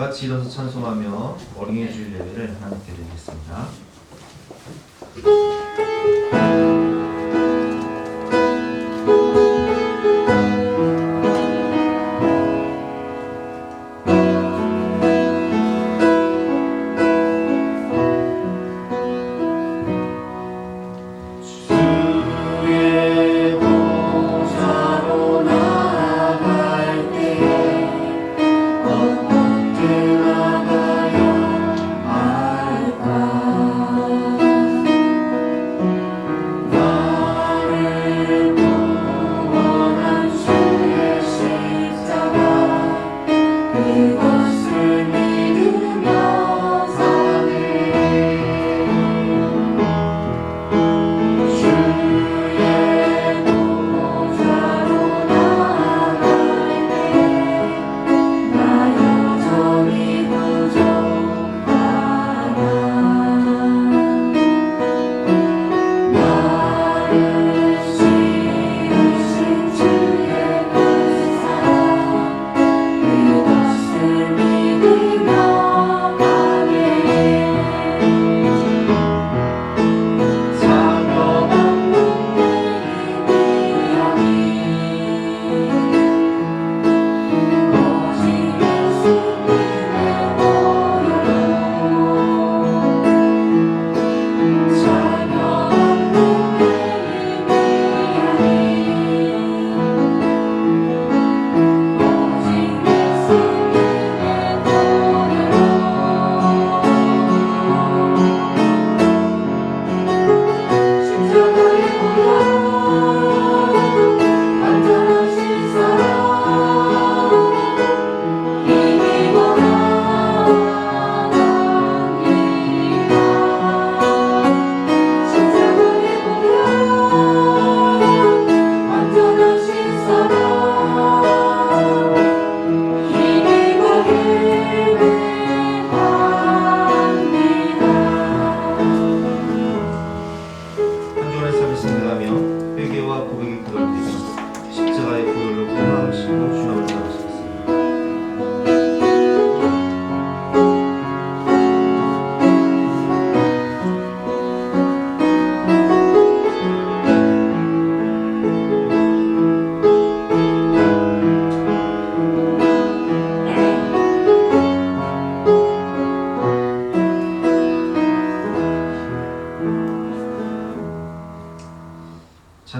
같이 일어서 찬송하며 어린이 주일 예배를 하나님께 드리겠습니다.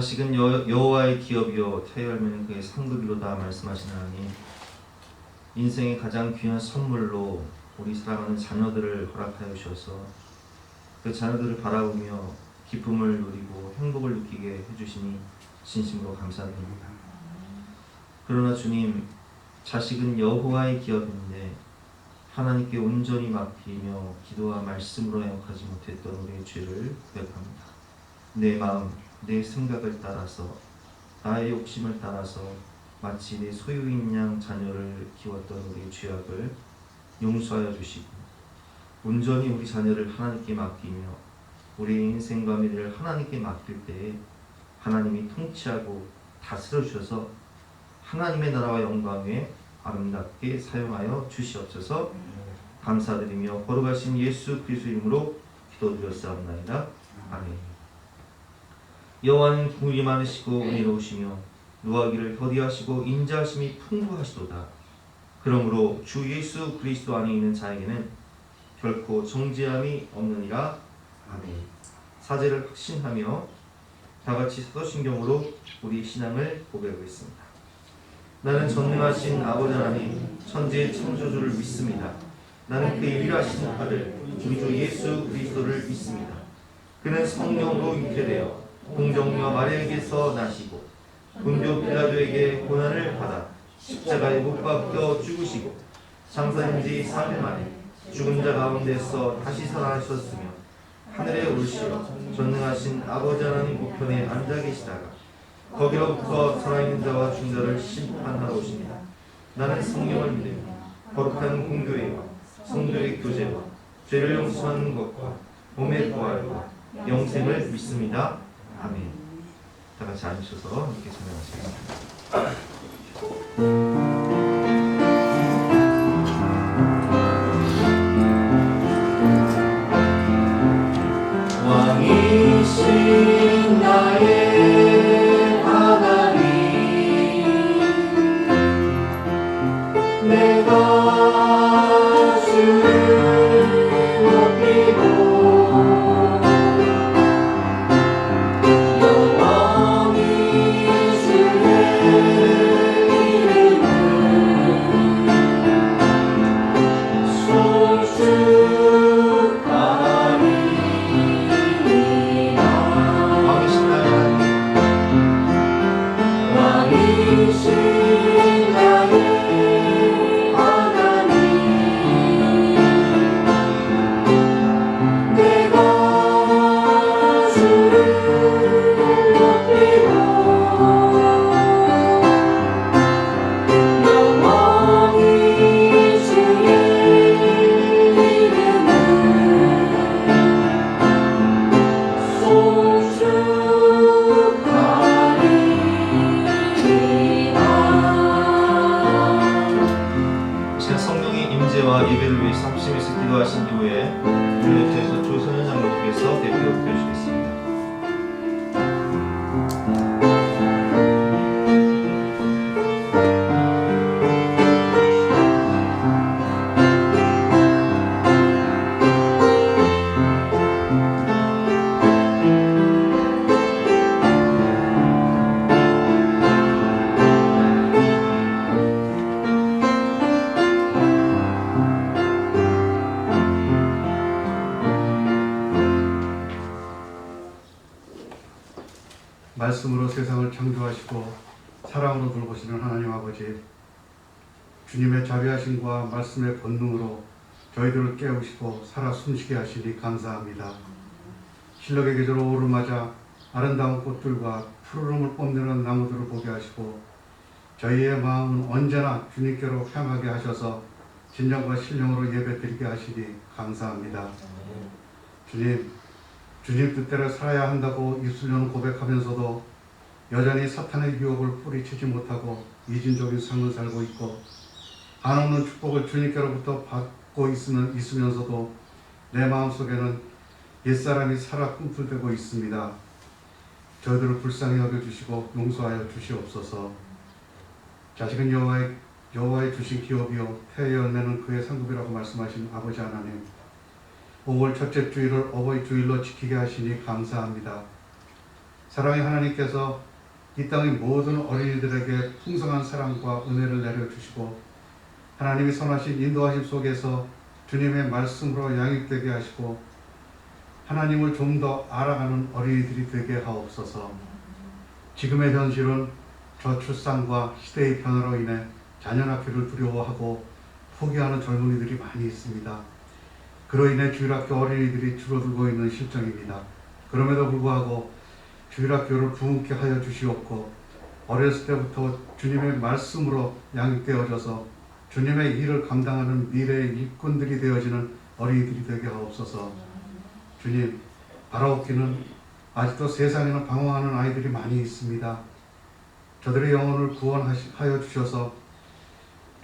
자식은 여호와의 기업이요 태의 열매는 그의 상급이로다 말씀하신 하나님, 인생의 가장 귀한 선물로 우리 사랑하는 자녀들을 허락하여 주셔서 그 자녀들을 바라보며 기쁨을 누리고 행복을 느끼게 해주시니 진심으로 감사드립니다. 그러나 주님, 자식은 여호와의 기업인데 하나님께 온전히 맡기며 기도와 말씀으로 행복하지 못했던 우리의 죄를 고백합니다. 내 마음, 내 생각을 따라서, 나의 욕심을 따라서 마치 내 소유인 양 자녀를 키웠던 우리의 죄악을 용서하여 주시고 온전히 우리 자녀를 하나님께 맡기며 우리의 인생과 미래를 하나님께 맡길 때에 하나님이 통치하고 다스려 주셔서 하나님의 나라와 영광 위에 아름답게 사용하여 주시옵소서. 감사드리며 거룩하신 예수 그리스도의 이름으로 기도드렸사옵나이다. 아멘. 여호와는 긍휼이 많으시고 은혜로우시며 노하기를 더디하시고 인자하심이 풍부하시도다. 그러므로 주 예수 그리스도 안에 있는 자에게는 결코 정죄함이 없느니라. 아멘. 사제를 확신하며 다같이 사도신경으로 우리 신앙을 고백하겠습니다. 나는 전능하신 아버지 하나님 천지의 창조주를 믿습니다. 나는 그의 일하신 아들 우리 주 예수 그리스도를 믿습니다. 그는 성령으로 잉태되어 공정녀 마리아에게서 나시고 본디오 빌라도에게 고난을 받아 십자가에 못 박혀 죽으시고 장사된 지 3일 만에 죽은 자 가운데서 다시 살아나셨으며 하늘에 오르시어 전능하신 아버지 하나님 우편에 앉아 계시다가 거기로부터 살아있는 자와 죽은 자를 심판하러 오십니다. 나는 성령을 믿으며 거룩한 공교회와 성도의 교제와 죄를 용서하는 것과 몸의 부활과 영생을 믿습니다. 아멘. 다 같이 앉으셔서 함께 찬양하시겠습니다. 내가 주를 높이고 영원히 주의 이름을 송축하리이다. 왕이신 나의 하나님, 내가 주를 높이고 영원히 주의 이름을 송축하리이다. 성령의 임재와 예배를 위해서 합심해서 기도하신 이후에 유네트에서 조선현 장로님께서 대표로 드려주겠습니다. 말씀으로 세상을 창조하시고 사랑으로 돌보시는 하나님 아버지, 주님의 자비하심과 말씀의 권능으로 저희들을 깨우시고 살아 숨쉬게 하시니 감사합니다. 신력의 계절로 오르마자 아름다운 꽃들과 푸르름을 뽐내는 나무들을 보게 하시고 저희의 마음은 언제나 주님께로 향하게 하셔서 진정과 신령으로 예배드리게 하시니 감사합니다. 주님 뜻대로 살아야 한다고 입술로는 고백하면서도 여전히 사탄의 유혹을 뿌리치지 못하고 이진적인 삶을 살고 있고 한없는 축복을 주님께로부터 받고 있으면서도 내 마음속에는 옛사람이 살아 꿈틀대고 있습니다. 저희들을 불쌍히 여겨주시고 용서하여 주시옵소서. 자식은 여호와의 주신 기업이요 태의 열매는 그의 상급이라고 말씀하신 아버지 하나님, 5월 첫째 주일을 어버이 주일로 지키게 하시니 감사합니다. 사랑의 하나님께서 이 땅의 모든 어린이들에게 풍성한 사랑과 은혜를 내려주시고 하나님이 선하신 인도하심 속에서 주님의 말씀으로 양육되게 하시고 하나님을 좀 더 알아가는 어린이들이 되게 하옵소서. 지금의 현실은 저출산과 시대의 변화로 인해 자녀 낳기를 두려워하고 포기하는 젊은이들이 많이 있습니다. 그로 인해 주일학교 어린이들이 줄어들고 있는 실정입니다. 그럼에도 불구하고 주일학교를 부흥케 하여 주시옵고 어렸을 때부터 주님의 말씀으로 양육되어져서 주님의 일을 감당하는 미래의 일꾼들이 되어지는 어린이들이 되게 하옵소서. 주님, 바라옵기는 아직도 세상에는 방황하는 아이들이 많이 있습니다. 저들의 영혼을 구원하여 주셔서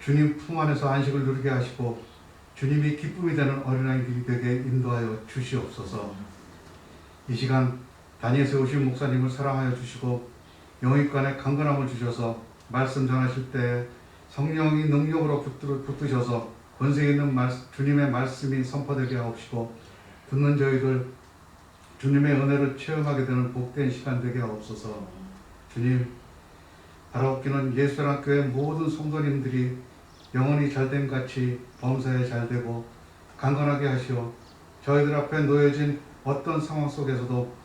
주님 품 안에서 안식을 누리게 하시고 주님이 기쁨이 되는 어린아이들이 되게 인도하여 주시옵소서. 이 시간 다니엘에 오신 목사님을 사랑하여 주시고 영육간에 강건함을 주셔서 말씀 전하실 때 성령이 능력으로 붙드셔서 권세 있는 주님의 말씀이 선포되게 하옵시고 듣는 저희들 주님의 은혜를 체험하게 되는 복된 시간 되게 하옵소서. 주님, 바라옵기는 예수랑교회 모든 성도님들이 영혼이 잘됨 같이 범사에 잘되고 강건하게 하시어 저희들 앞에 놓여진 어떤 상황 속에서도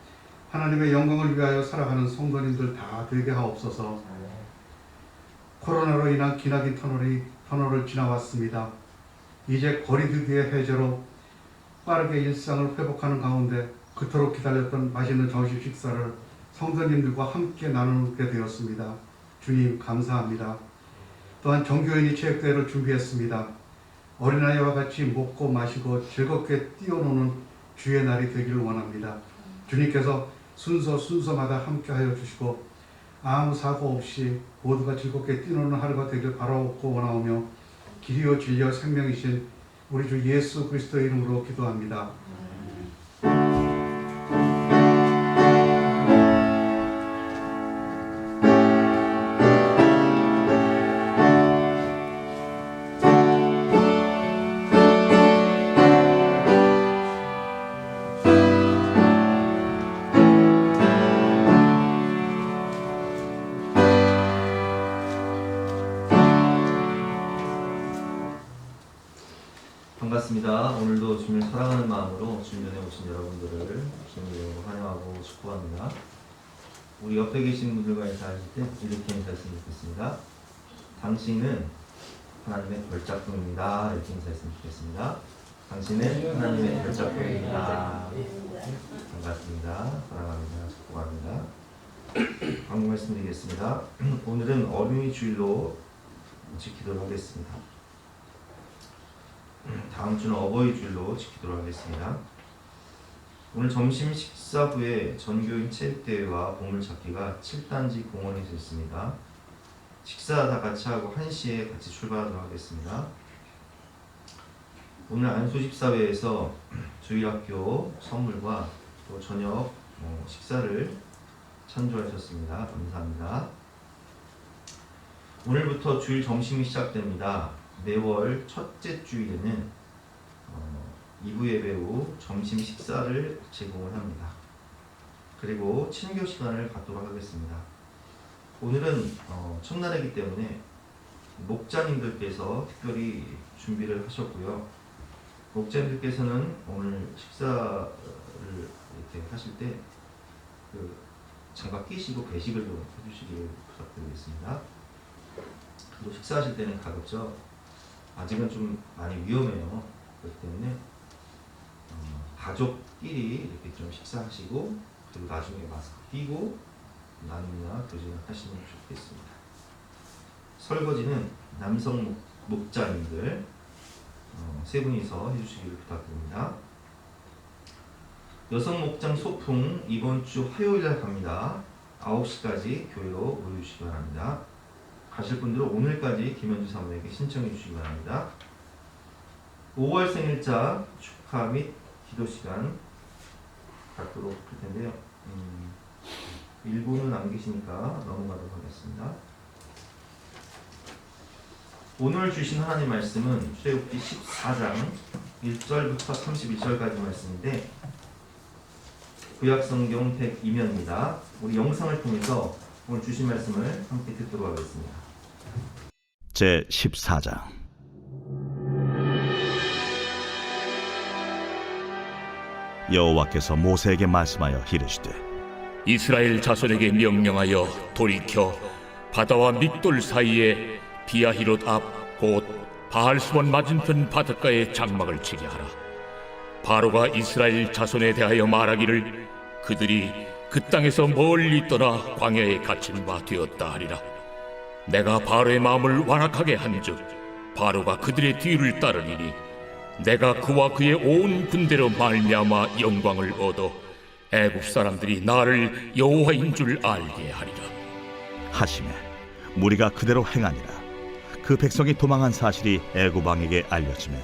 하나님의 영광을 위하여 살아가는 성도님들 다 되게 하옵소서. 코로나로 인한 기나긴 터널을 지나왔습니다. 이제 거리두기의 해제로 빠르게 일상을 회복하는 가운데 그토록 기다렸던 맛있는 점심 식사를 성도님들과 함께 나누게 되었습니다. 주님 감사합니다. 또한 정교인이 체육대회를 준비했습니다. 어린아이와 같이 먹고 마시고 즐겁게 뛰어노는 주의 날이 되기를 원합니다. 주님께서 순서마다 함께하여 주시고 아무 사고 없이 모두가 즐겁게 뛰노는 하루가 되길 바라옵고 원하오며 길이요 진리요 생명이신 우리 주 예수 그리스도의 이름으로 기도합니다. 반갑습니다. 오늘도 주님을 사랑하는 마음으로 주님전에 오신 여러분들을 주님의 이름으로 환영하고 축복합니다. 우리 옆에 계신 분들과 인사하실 때 이렇게 인사했으면 좋겠습니다. 당신은 하나님의 별작품입니다. 이렇게 인사했으면 좋겠습니다. 당신은 하나님의 별작품입니다. 반갑습니다. 사랑합니다. 축복합니다. 방금 말씀드리겠습니다. 오늘은 어린이 주일로 지키도록 하겠습니다. 다음 주는 어버이 주일로 지키도록 하겠습니다. 오늘 점심 식사 후에 전교인 체육대회와 보물찾기가 7단지 공원에서 있습니다. 식사 다 같이 하고 1시에 같이 출발하도록 하겠습니다. 오늘 안수집사회에서 주일학교 선물과 또 저녁 식사를 찬조하셨습니다. 감사합니다. 오늘부터 주일 점심이 시작됩니다. 매월 첫째 주일에는 2부 예배 후 점심 식사를 제공을 합니다. 그리고 친교 시간을 갖도록 하겠습니다. 오늘은 첫날이기 때문에 목자님들께서 특별히 준비를 하셨고요. 목자님들께서는 오늘 식사를 이렇게 하실 때 장갑 끼시고 배식을 좀 해주시길 부탁드리겠습니다. 또 식사하실 때는 가급적 아직은 좀 많이 위험해요. 그렇기 때문에 가족끼리 이렇게 좀 식사하시고 그리고 나중에 마스크 끼고 나눔이나 교제를 하시면 좋겠습니다. 설거지는 남성 목자님들 세 분이서 해주시기를 부탁드립니다. 여성 목장 소풍 이번 주 화요일날 갑니다. 9시까지 교회로 모여주시기 바랍니다. 가실 분들은 오늘까지 김현주 사모에게 신청해 주시기 바랍니다. 5월 생일자 축하 및 기도 시간 갖도록 할 텐데요. 일부는 안 계시니까 넘어가도록 하겠습니다. 오늘 주신 하나님 말씀은 출애굽기 14장 1절부터 31절까지 말씀인데 구약성경 102면입니다. 우리 영상을 통해서 오늘 주신 말씀을 함께 듣도록 하겠습니다. 제 14장 여호와께서 모세에게 말씀하여 이르시되 이스라엘 자손에게 명령하여 돌이켜 바다와 믹돌 사이에 비아히롯 앞 곧 바알스본 맞은편 바닷가에 장막을 치게 하라. 바로가 이스라엘 자손에 대하여 말하기를 그들이 그 땅에서 멀리 떠나 광야에 갇힌 바 되었다 하리라. 내가 바로의 마음을 완악하게 한즉 바로가 그들의 뒤를 따르리니 내가 그와 그의 온 군대로 말미암아 영광을 얻어 애굽 사람들이 나를 여호와인 줄 알게 하리라. 하시매 무리가 그대로 행하니라. 그 백성이 도망한 사실이 애굽 왕에게 알려지매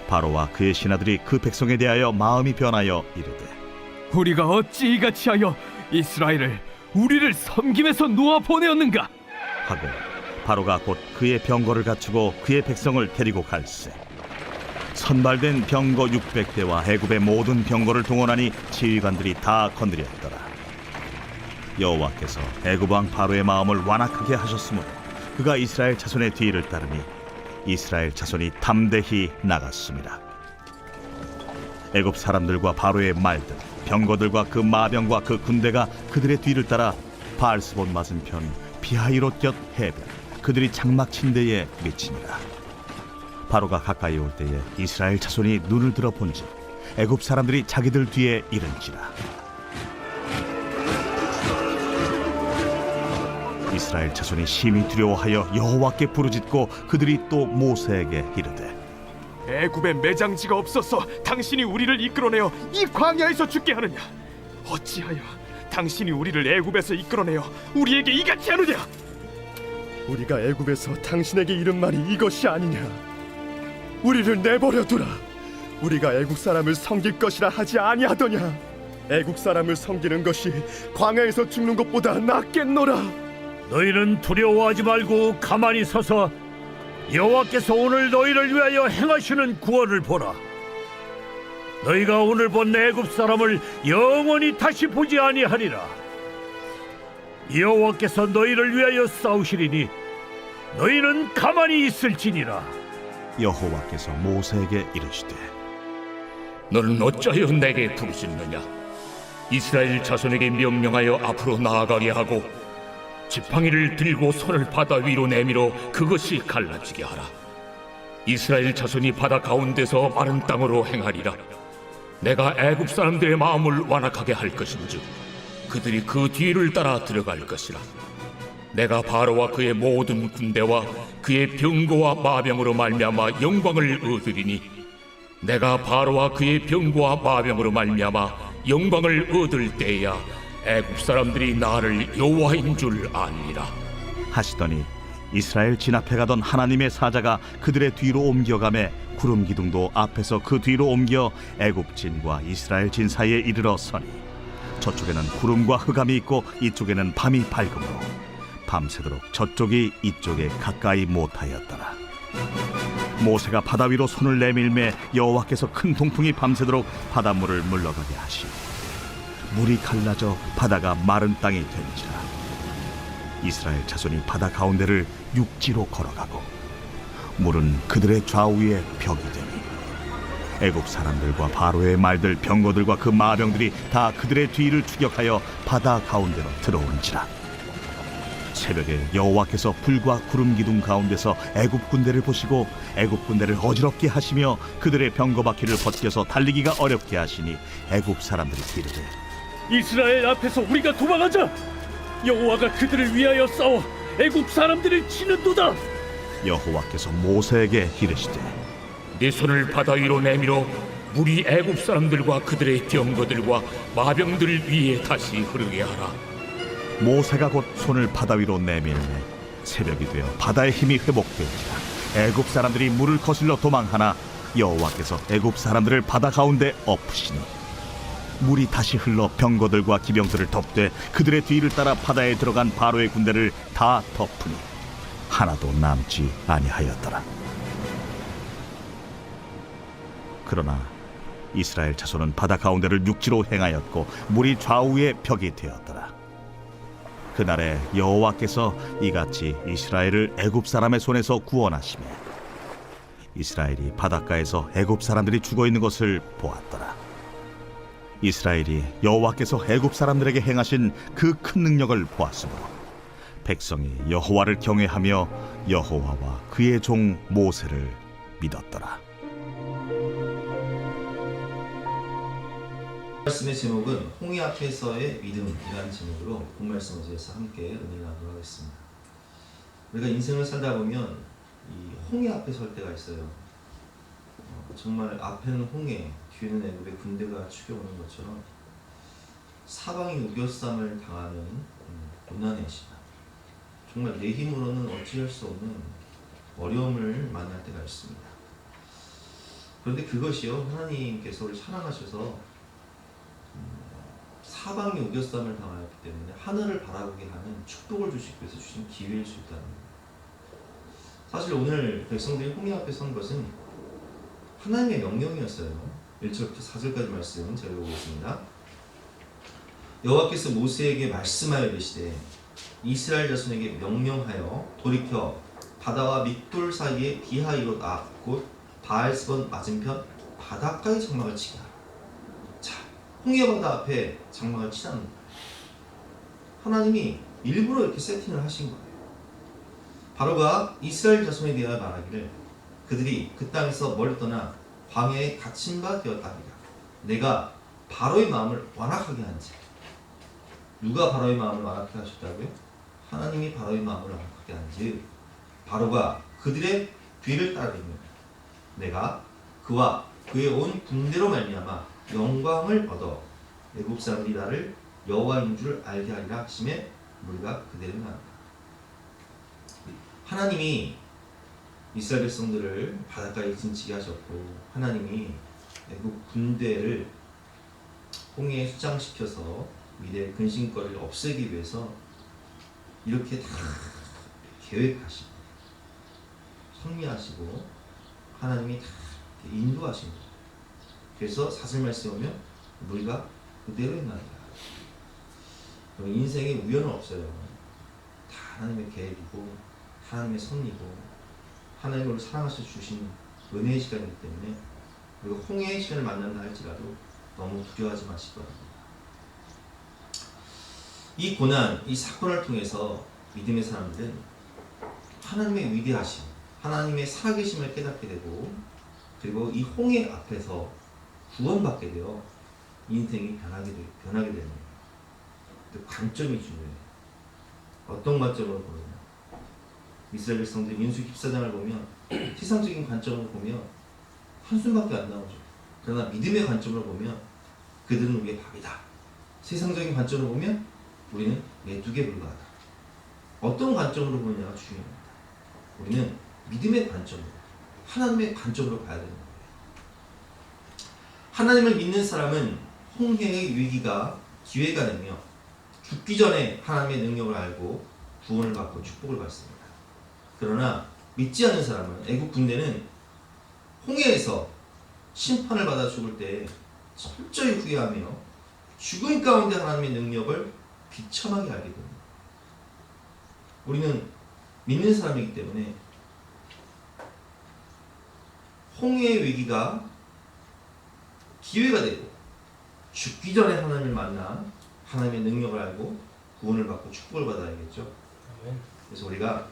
바로와 그의 신하들이 그 백성에 대하여 마음이 변하여 이르되 우리가 어찌 이같이 하여 이스라엘을 우리를 섬김에서 놓아 보내었는가 하고 바로가 곧 그의 병거를 갖추고 그의 백성을 데리고 갈새 선발된 병거 600대와 애굽의 모든 병거를 동원하니 지휘관들이 다 건드렸더라. 여호와께서 애굽 왕 바로의 마음을 완악하게 하셨으므로 그가 이스라엘 자손의 뒤를 따르니 이스라엘 자손이 담대히 나갔습니다. 애굽 사람들과 바로의 말들 병거들과 그 마병과 그 군대가 그들의 뒤를 따라 바알스본 맞은편 비하히롯 곁 해변 그들이 장막 친 데에 미치니라. 바로가 가까이 올 때에 이스라엘 자손이 눈을 들어 본즉 애굽 사람들이 자기들 뒤에 이른지라. 이스라엘 자손이 심히 두려워하여 여호와께 부르짖고 그들이 또 모세에게 이르되 애굽에 매장지가 없어서 당신이 우리를 이끌어내어 이 광야에서 죽게 하느냐 어찌하여 당신이 우리를 애굽에서 이끌어내어 우리에게 이같이 하느냐 우리가 애굽에서 당신에게 이른 말이 이것이 아니냐 우리를 내버려 두라 우리가 애국 사람을 섬길 것이라 하지 아니하더냐 애국 사람을 섬기는 것이 광야에서 죽는 것보다 낫겠노라 너희는 두려워하지 말고 가만히 서서 여호와께서 오늘 너희를 위하여 행하시는 구원을 보라. 너희가 오늘 본 애굽 사람을 영원히 다시 보지 아니하리라. 여호와께서 너희를 위하여 싸우시리니 너희는 가만히 있을지니라. 여호와께서 모세에게 이르시되 너는 어찌하여 내게 부르짖느냐? 이스라엘 자손에게 명령하여 앞으로 나아가게 하고 지팡이를 들고 손을 바다 위로 내밀어 그것이 갈라지게 하라. 이스라엘 자손이 바다 가운데서 마른 땅으로 행하리라. 내가 애굽 사람들의 마음을 완악하게 할 것인즉 그들이 그 뒤를 따라 들어갈 것이라. 내가 바로와 그의 모든 군대와 그의 병거와 마병으로 말미암아 영광을 얻으리니 내가 바로와 그의 병거와 마병으로 말미암아 영광을 얻을 때야 애굽 사람들이 나를 여호와인 줄 아니라 하시더니 이스라엘 진 앞에 가던 하나님의 사자가 그들의 뒤로 옮겨가매 구름 기둥도 앞에서 그 뒤로 옮겨 애굽 진과 이스라엘 진 사이에 이르러 서니 저쪽에는 구름과 흑암이 있고 이쪽에는 밤이 밝음으로 밤새도록 저쪽이 이쪽에 가까이 못하였더라. 모세가 바다 위로 손을 내밀매 여호와께서 큰 동풍이 밤새도록 바닷물을 물러가게 하시고 물이 갈라져 바다가 마른 땅이 된지라. 이스라엘 자손이 바다 가운데를 육지로 걸어가고 물은 그들의 좌우에 벽이 되니 애굽 사람들과 바로의 말들 병거들과 그 마병들이 다 그들의 뒤를 추격하여 바다 가운데로 들어온지라. 새벽에 여호와께서 불과 구름 기둥 가운데서 애굽 군대를 보시고 애굽 군대를 어지럽게 하시며 그들의 병거 바퀴를 벗겨서 달리기가 어렵게 하시니 애굽 사람들이 이르되 이스라엘 앞에서 우리가 도망하자. 여호와가 그들을 위하여 싸워 애굽 사람들을 치는도다. 여호와께서 모세에게 이르시되 네 손을 바다 위로 내밀어 물이 애굽 사람들과 그들의 병거들과 마병들 위에 다시 흐르게 하라. 모세가 곧 손을 바다 위로 내밀매 새벽이 되어 바다의 힘이 회복되었지라. 애굽 사람들이 물을 거슬러 도망하나 여호와께서 애굽 사람들을 바다 가운데 엎으시니 물이 다시 흘러 병거들과 기병들을 덮되 그들의 뒤를 따라 바다에 들어간 바로의 군대를 다 덮으니 하나도 남지 아니하였더라. 그러나 이스라엘 자손은 바다 가운데를 육지로 행하였고 물이 좌우에 벽이 되었더라. 그날에 여호와께서 이같이 이스라엘을 애굽 사람의 손에서 구원하시매 이스라엘이 바닷가에서 애굽 사람들이 죽어 있는 것을 보았더라. 이스라엘이 여호와께서 애굽 사람들에게 행하신 그 큰 능력을 보았으므로 백성이 여호와를 경외하며 여호와와 그의 종 모세를 믿었더라. 말씀의 제목은 홍해 앞에서의 믿음이라는 제목으로 본말씀 어제에서 함께 은혜를 나누도록 하겠습니다. 우리가 인생을 살다 보면 이 홍해 앞에 설 때가 있어요. 정말 앞에는 홍해, 뒤에는 애굽의 군대가 추격오는 것처럼 사방이 우겨쌈을 당하는 고난의 시간, 정말 내 힘으로는 어찌할 수 없는 어려움을 만날 때가 있습니다. 그런데 그것이요, 하나님께서 우리를 사랑하셔서 사방이 우겨쌈을 당하였기 때문에 하늘을 바라보게 하는 축복을 주시기 위해서 주신 기회일 수 있다는 겁니다. 사실 오늘 백성들이 홍해 앞에 선 것은 하나님의 명령이었어요. 1절부터 4절까지 말씀 제가 읽어보겠습니다. 여호와께서 모세에게 말씀하여 이르시되 이스라엘 자손에게 명령하여 돌이켜 바다와 믹돌 사이에 비하이롯 앞 곧 바알스본 맞은편 바닷가에 장막을 치게 하라. 자, 홍해 바다 앞에 장막을 치라는 거예요. 하나님이 일부러 이렇게 세팅을 하신 거예요. 바로가 이스라엘 자손에 대하여 말하기를 그들이 그 땅에서 멀리 떠나 광야에 갇힌 바 되었다니라. 내가 바로의 마음을 완악하게 한지. 누가 바로의 마음을 완악하게 하셨다고요? 하나님이 바로의 마음을 완악하게 한지 바로가 그들의 뒤를 따르며 내가 그와 그의 온 군대로 말미암아 영광을 얻어 애굽 사람들이 나를 여호와인 줄 알게 하리라 하심에 우리가 그대로 나간다. 하나님이 이스라엘 백성들을 바닷가에 진치게 하셨고 하나님이 애굽 군대를 홍해에 수장시켜서 미래의 근심거리를 없애기 위해서 이렇게 다 계획하시고 섭리하시고 하나님이 다 인도하신 거예요. 그래서 사슬 말씀에 오면 우리가 그대로 행하리라. 인생에 우연은 없어요. 다 하나님의 계획이고 하나님의 섭리고 하나님을 사랑하셔 주신 은혜의 시간이기 때문에 우리가 홍해의 시간을 만난다 할지라도 너무 두려워하지 마시기 바랍니다. 이 고난, 이 사건을 통해서 믿음의 사람들은 하나님의 위대하심, 하나님의 살아계심을 깨닫게 되고, 그리고 이 홍해 앞에서 구원받게 되어 인생이 변하게 되는 거예요. 그 관점이 중요해요. 어떤 관점으로 보느냐. 이스라엘 백성들 민수기 14장을 보면 세상적인 관점으로 보면 한숨밖에 안 나오죠. 그러나 믿음의 관점으로 보면 그들은 우리의 밥이다. 세상적인 관점으로 보면 우리는 메뚜기에 불과하다. 어떤 관점으로 보느냐가 중요합니다. 우리는 믿음의 관점으로, 하나님의 관점으로 봐야 되는 거예요. 하나님을 믿는 사람은 홍해의 위기가 기회가 되며 죽기 전에 하나님의 능력을 알고 구원을 받고 축복을 받습니다. 그러나 믿지 않는 사람은, 애국 군대는 홍해에서 심판을 받아 죽을 때 철저히 후회하며 죽음 가운데 하나님의 능력을 비참하게 알게 됩니다. 우리는 믿는 사람이기 때문에 홍해의 위기가 기회가 되고 죽기 전에 하나님을 만나 하나님의 능력을 알고 구원을 받고 축복을 받아야겠죠. 그래서 우리가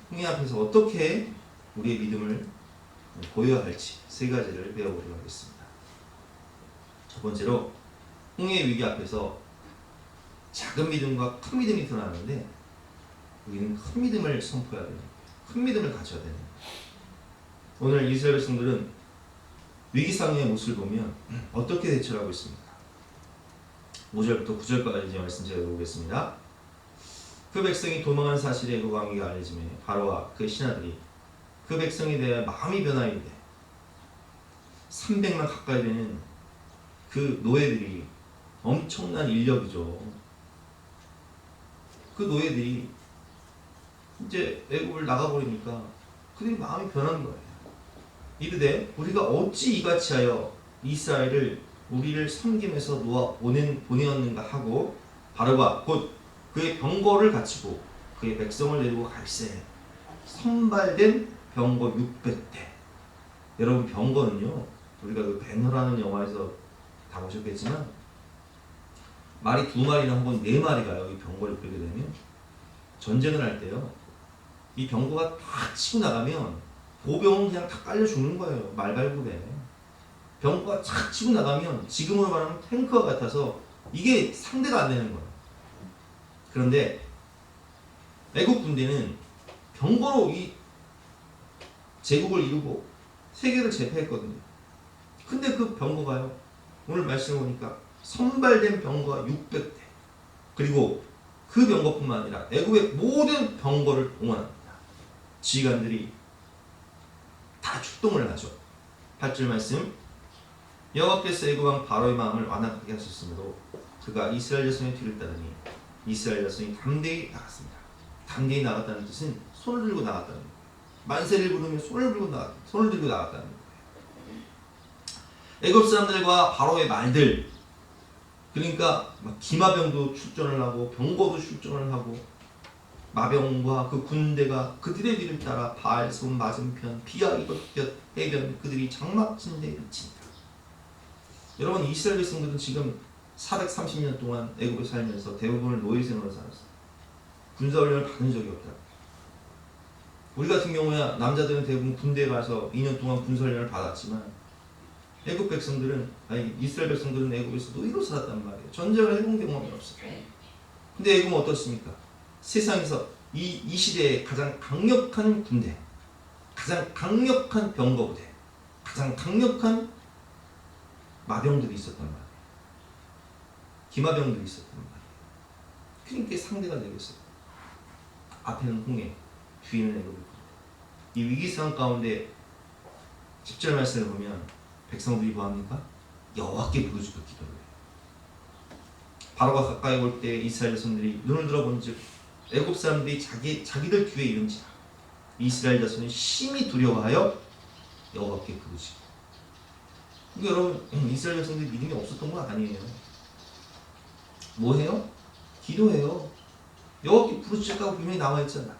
홍해 앞에서 어떻게 우리의 믿음을 보여야 할지 세 가지를 배워보도록 하겠습니다. 첫 번째로, 홍해의 위기 앞에서 작은 믿음과 큰 믿음이 드러나는데 우리는 큰 믿음을 선포해야 됩니다. 큰 믿음을 가져야 됩니다. 오늘 이스라엘 백성들은 위기 상황의 모습을 보면 어떻게 대처를 하고 있습니까? 5절부터 9절까지 말씀 제가 읽어보겠습니다. 그 백성이 도망한 사실에 애국 왕에게 알려지매 바로와 그 신하들이 그 백성에 대해 마음이 변하이되 300만 가까이 되는 그 노예들이, 엄청난 인력이죠. 그 노예들이 이제 애국을 나가버리니까 그들이 마음이 변한 거예요. 이르되 우리가 어찌 이같이 하여 이스라엘을 우리를 섬김에서 놓아 보내었는가 하고 바로가 곧 그의 병거를 갖추고 그의 백성을 데리고 갈새 선발된 병거 600대. 여러분, 병거는요, 우리가 그 배너라는 영화에서 다 보셨겠지만 말이 2마리나 혹은 4마리가요 이 병거를 끌게 되면 전쟁을 할 때요, 이 병거가 다 치고 나가면 보병은 그냥 다 깔려 죽는 거예요. 말발굽에. 병거가 착 치고 나가면 지금으로 말하면 탱크와 같아서 이게 상대가 안 되는 거예요. 그런데 애국 군대는 병거로 이 제국을 이루고 세계를 제패했거든요. 근데 그 병거가요, 오늘 말씀 보니까 선발된 병거가 600대, 그리고 그 병거뿐만 아니라 애국의 모든 병거를 동원합니다. 지휘관들이 다 출동을 하죠. 8절 말씀, 여호와께서 애국 왕 바로의 마음을 완악하게 하셨으므로 그가 이스라엘 자손의 뒤를 따르니 이스라엘 자손이 담대히 나갔습니다. 담대히 나갔다는 뜻은 손을 들고 나갔다는 거예요. 만세를 부르며 손을 들고 나갔다는 거예요. 애굽 사람들과 바로의 말들, 그러니까 막 기마병도 출전을 하고 병거도 출전을 하고 마병과 그 군대가 그들의 뒤를 따라 바알손 맞은편 비아이것 해변 그들이 장막진대에 그칩니다. 여러분, 이스라엘 백성들은 지금 430년 동안 애굽에 살면서 대부분을 노예생으로 살았어요. 군사훈련을 받은 적이 없다. 우리 같은 경우야 남자들은 대부분 군대에 가서 2년 동안 군사훈련을 받았지만 애굽 백성들은, 아니 이스라엘 백성들은 애굽에서 노예로 살았단 말이에요. 전쟁을 해본 경험이 없어요. 근데 애굽은 어떻습니까? 세상에서 이 시대에 가장 강력한 군대, 가장 강력한 병거부대, 가장 강력한 마병들이 있었단 말이에요. 기마병들이 있었단 말이에요. 그러니까 상대가 되겠어요. 앞에는 홍해, 뒤에는 애굽. 이 위기 상황 가운데 10절 말씀을 보면 백성들이 뭐합니까? 여호와께 부르짖고 기도를 해요. 바로가 가까이 올 때 이스라엘 자손들이 눈을 들어본즉 애굽 사람들이 자기들 뒤에 이른지라 이스라엘 자손이 심히 두려워하여 여호와께 부르짖고. 그러니까 여러분, 이스라엘 자손들이 믿음이 없었던 건 아니에요. 뭐해요? 기도해요. 여호와께 부르짖다고 분명히 나와 있잖아.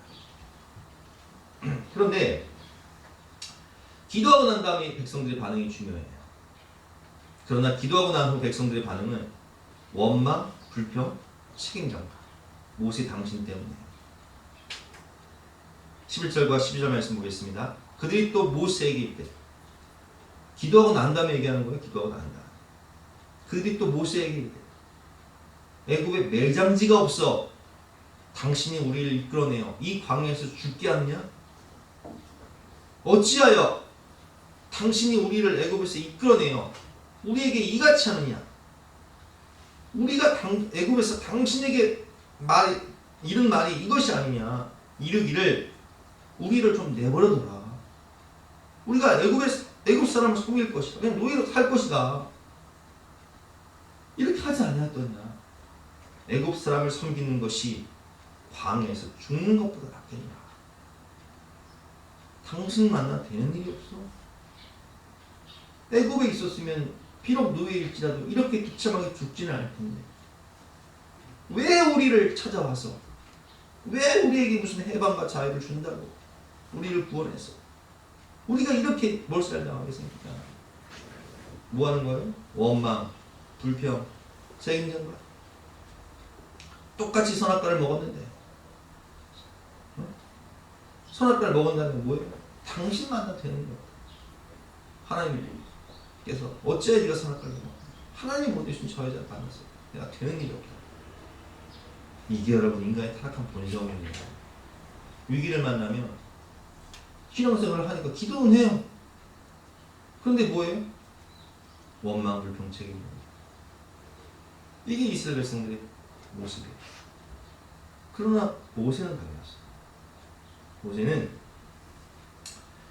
그런데 기도하고 난 다음에 백성들의 반응이 중요해요. 그러나 기도하고 난 후 백성들의 반응은 원망, 불평, 책임전가. 모세 당신 때문에. 11절과 12절 말씀 보겠습니다. 그들이 또 모세에게 이르되, 기도하고 난 다음에 얘기하는 거예요. 기도하고 난 다음에. 그들이 또 모세에게 이르되, 애굽에 매장지가 없어 당신이 우리를 이끌어내어 이 광야에서 죽게 하느냐? 어찌하여 당신이 우리를 애굽에서 이끌어내어 우리에게 이같이 하느냐? 우리가 애굽에서 당신에게 이른 말이 이것이 아니냐? 이르기를 우리를 좀 내버려둬라. 우리가 애굽 사람을 속일 것이다. 그냥 노예로 살 것이다. 이렇게 하지 아니었더냐? 애굽 사람을 섬기는 것이 광야에서 죽는 것보다 낫겠냐? 당신 만나 되는 일이 없어. 애굽에 있었으면 비록 노예일지라도 이렇게 비참하게 죽지는 않을 텐데 왜 우리를 찾아와서 왜 우리에게 무슨 해방과 자유를 준다고 우리를 구원해서 우리가 이렇게 몰살을 당하겠습니까? 뭐 하는 거예요? 원망, 불평, 책임전가. 똑같이 선악과를 먹었는데 선악과를 먹은다는 건 뭐예요? 당신만 되는 거예요. 하나님께서 어찌하여 네가 선악과를 먹어? 하나님 못 되신 저 여자를 만나서 내가 되는 일이 없다. 이게 여러분 인간의 타락한 본성입니다. 위기를 만나면 신앙생활을 하니까 기도는 해요. 그런데 뭐예요? 원망, 불평, 책임입니다. 이게 이스라엘 백성들의 모습이에요. 그러나 모세는 달랐어요. 모세는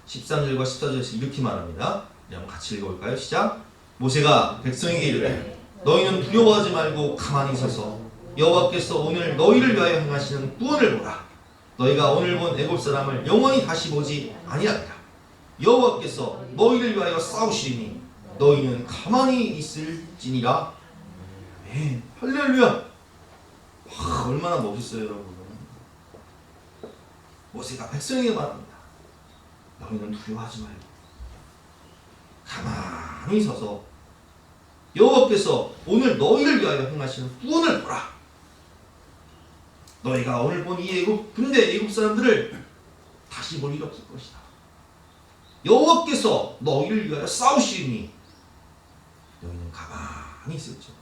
13절과 14절에서 이렇게 말합니다. 한번 같이 읽어볼까요? 시작. 모세가 백성에게 이르되 너희는 두려워하지 말고 가만히 서서 여호와께서 오늘 너희를 위하여 행하시는 구원을 보라. 너희가 오늘 본 애굽 사람을 영원히 다시 보지 아니하리라. 여호와께서 너희를 위하여 싸우시리니 너희는 가만히 있을지니라. 아멘. 할렐루야. 와, 얼마나 멋있어요 여러분. 모세가 백성에게 말합니다. 너희는 두려워하지 말고 가만히 서서 여호와께서 오늘 너희를 위하여 행하시는 구원을 보라. 너희가 오늘 본 이 애굽 군대 애굽 사람들을 다시 볼 일 없을 것이다. 여호와께서 너희를 위하여 싸우시니 너희는 가만히 있을지어다.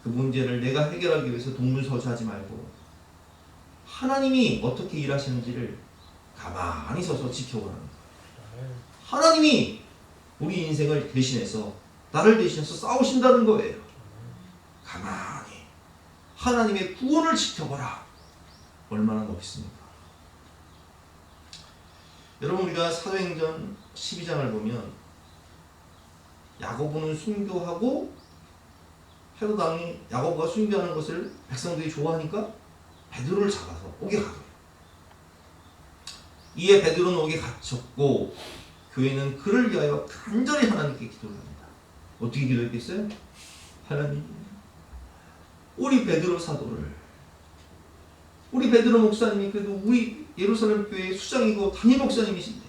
그 문제를 내가 해결하기 위해서 동문서주하지 말고 하나님이 어떻게 일하시는지를 가만히 서서 지켜보라는 거예요. 하나님이 우리 인생을 대신해서 나를 대신해서 싸우신다는 거예요. 가만히 하나님의 구원을 지켜보라. 얼마나 멋있습니까? 여러분 우리가 사도행전 12장을 보면 야고보는 순교하고 헤롯 왕이 야고보가 순교하는 것을 백성들이 좋아하니까 베드로를 잡아서 옥에 가둬요. 이에 베드로는 옥에 갇혔고 교회는 그를 위하여 간절히 하나님께 기도를 합니다. 어떻게 기도했겠어요? 하나님, 우리 베드로 사도를, 우리 베드로 목사님이 그래도 우리 예루살렘 교회의 수장이고 담임 목사님이신데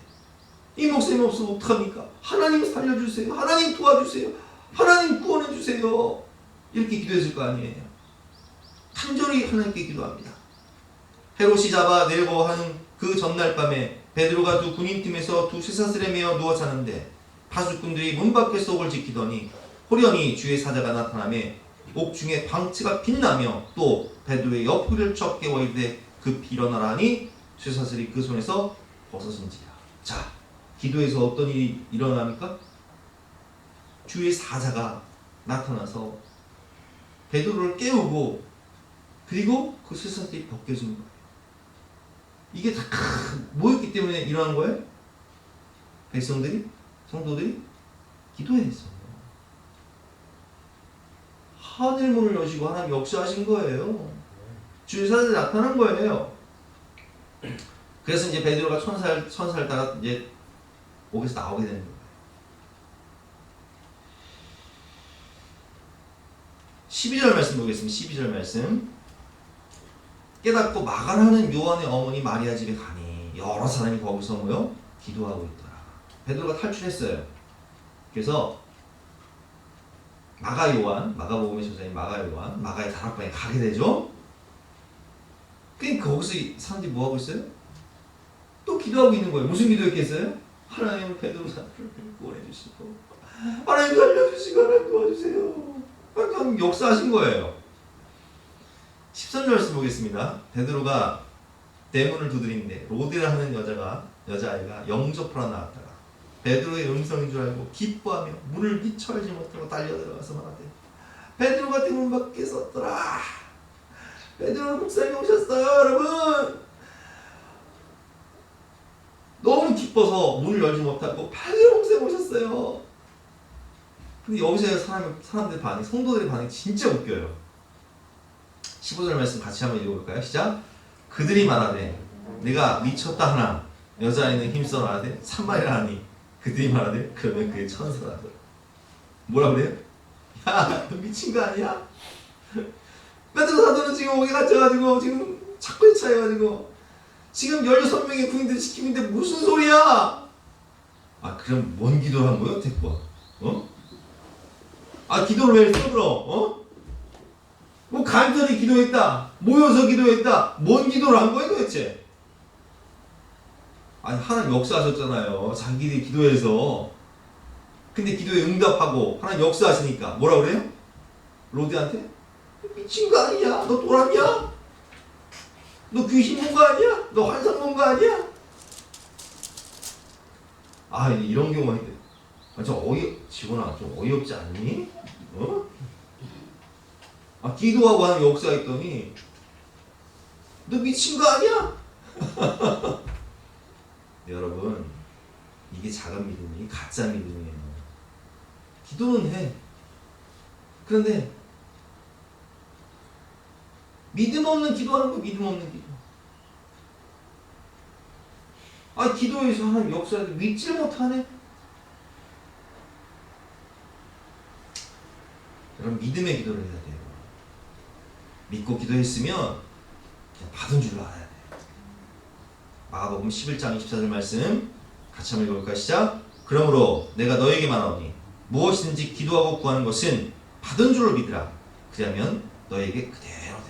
이 목사님 없으면 어떡합니까? 하나님 살려주세요. 하나님 도와주세요. 하나님 구원해주세요. 이렇게 기도했을 거 아니에요. 간절히 하나님께 기도합니다. 헤롯이 잡아 내려고 하는 그 전날 밤에 베드로가 두 군인팀에서 두 쇠사슬에 매어 누워 자는데 파수꾼들이 문 밖에서 옥을 지키더니 호련히 주의 사자가 나타나며 옥중에 방치가 빛나며 또 베드로의 옆구리를 쳐 깨워 이르되 급히 일어나라 하니 쇠사슬이 그 손에서 벗어진지라. 자, 기도에서 어떤 일이 일어납니까? 주의 사자가 나타나서 베드로를 깨우고 그리고 그 쇠사슬이 벗겨지는 거예요. 이게 다 뭐였기 때문에 일어난 거예요? 백성들이, 성도들이 기도했어요. 하늘 문을 여시고 하나님 역사하신 거예요. 주의 사자들이 나타난 거예요. 그래서 이제 베드로가 천사를 따라 이제 옥에서 나오게 되는 거예요. 12절 말씀 보겠습니다. 12절 말씀. 깨닫고 마가라는 요한의 어머니 마리아 집에 가니 여러 사람이 거기서 모여 기도하고 있더라. 베드로가 탈출했어요. 그래서 마가복음의 저자인 마가의 다락방에 가게 되죠. 그러니까 거기서 사람들이 뭐 하고 있어요? 또 기도하고 있는 거예요. 무슨 기도했겠어요? 하나님 베드로 사람을 구원해주시고, 하나님 살려주시고, 하나님 도와주세요. 그러니까 역사하신 거예요. 13절 말씀 보겠습니다. 베드로가 대문을 두드리는데 로데라는 여자아이가 영접하러 나왔다가 베드로의 음성인 줄 알고 기뻐하며 문을 미처 알지 못하고 달려 들어가서 말하되, 베드로가 대문 밖에 섰더라. 베드로 목사님이 오셨어요, 여러분. 너무 기뻐서 문을 열지 못하고 베드로 목사님 오셨어요. 근데 여기서 사람들 반응, 성도들의 반응이 진짜 웃겨요. 15절 말씀 같이 한번 읽어볼까요? 시작. 그들이 말하되 내가 미쳤다 하나 여자아이는 힘써 말하되 참말이라 하니 그들이 말하되 그러면 그의 천사라. 뭐라 그래요? 야, 너 미친 거 아니야? 베드로 사도는 지금 오게 갇혀가지고 지금 착고에 차여가지고 지금 16명의 군인들을 지키고 있는데 무슨 소리야? 아, 그럼 뭔 기도를 한 거예요? 대꾸와. 기도를 왜 했어 그럼? 뭐 간절히 기도했다, 모여서 기도했다, 뭔 기도를 한 거예요 도대체? 아니, 하나님 역사하셨잖아요, 자기들이 기도해서. 근데 기도에 응답하고 하나님 역사하시니까 뭐라 그래요? 로데한테? 미친 거 아니야? 너 돌았냐? 너 귀신 본 거 아니야? 너 환상 본 거 아니야? 이런 경우가 있대. 지원아, 좀 어이없지 않니? 기도하고 하는 역사가 있더니 너 미친 거 아니야? 네, 여러분, 이게 작은 믿음이 가짜 믿음이에요. 기도는 해. 그런데 믿음 없는 기도하는 거, 믿음 없는 기도. 기도에서 하는 역사를 믿질 못하네. 여러분, 믿음의 기도를 해야 돼요. 믿고 기도했으면 그냥 받은 줄로 알아야 돼요. 마가복음 11장 24절 말씀 같이 한번 읽어볼까요? 시작. 그러므로 내가 너에게 말하오니 무엇이든지 기도하고 구하는 것은 받은 줄로 믿으라. 그러면 너에게 그대로 되리라.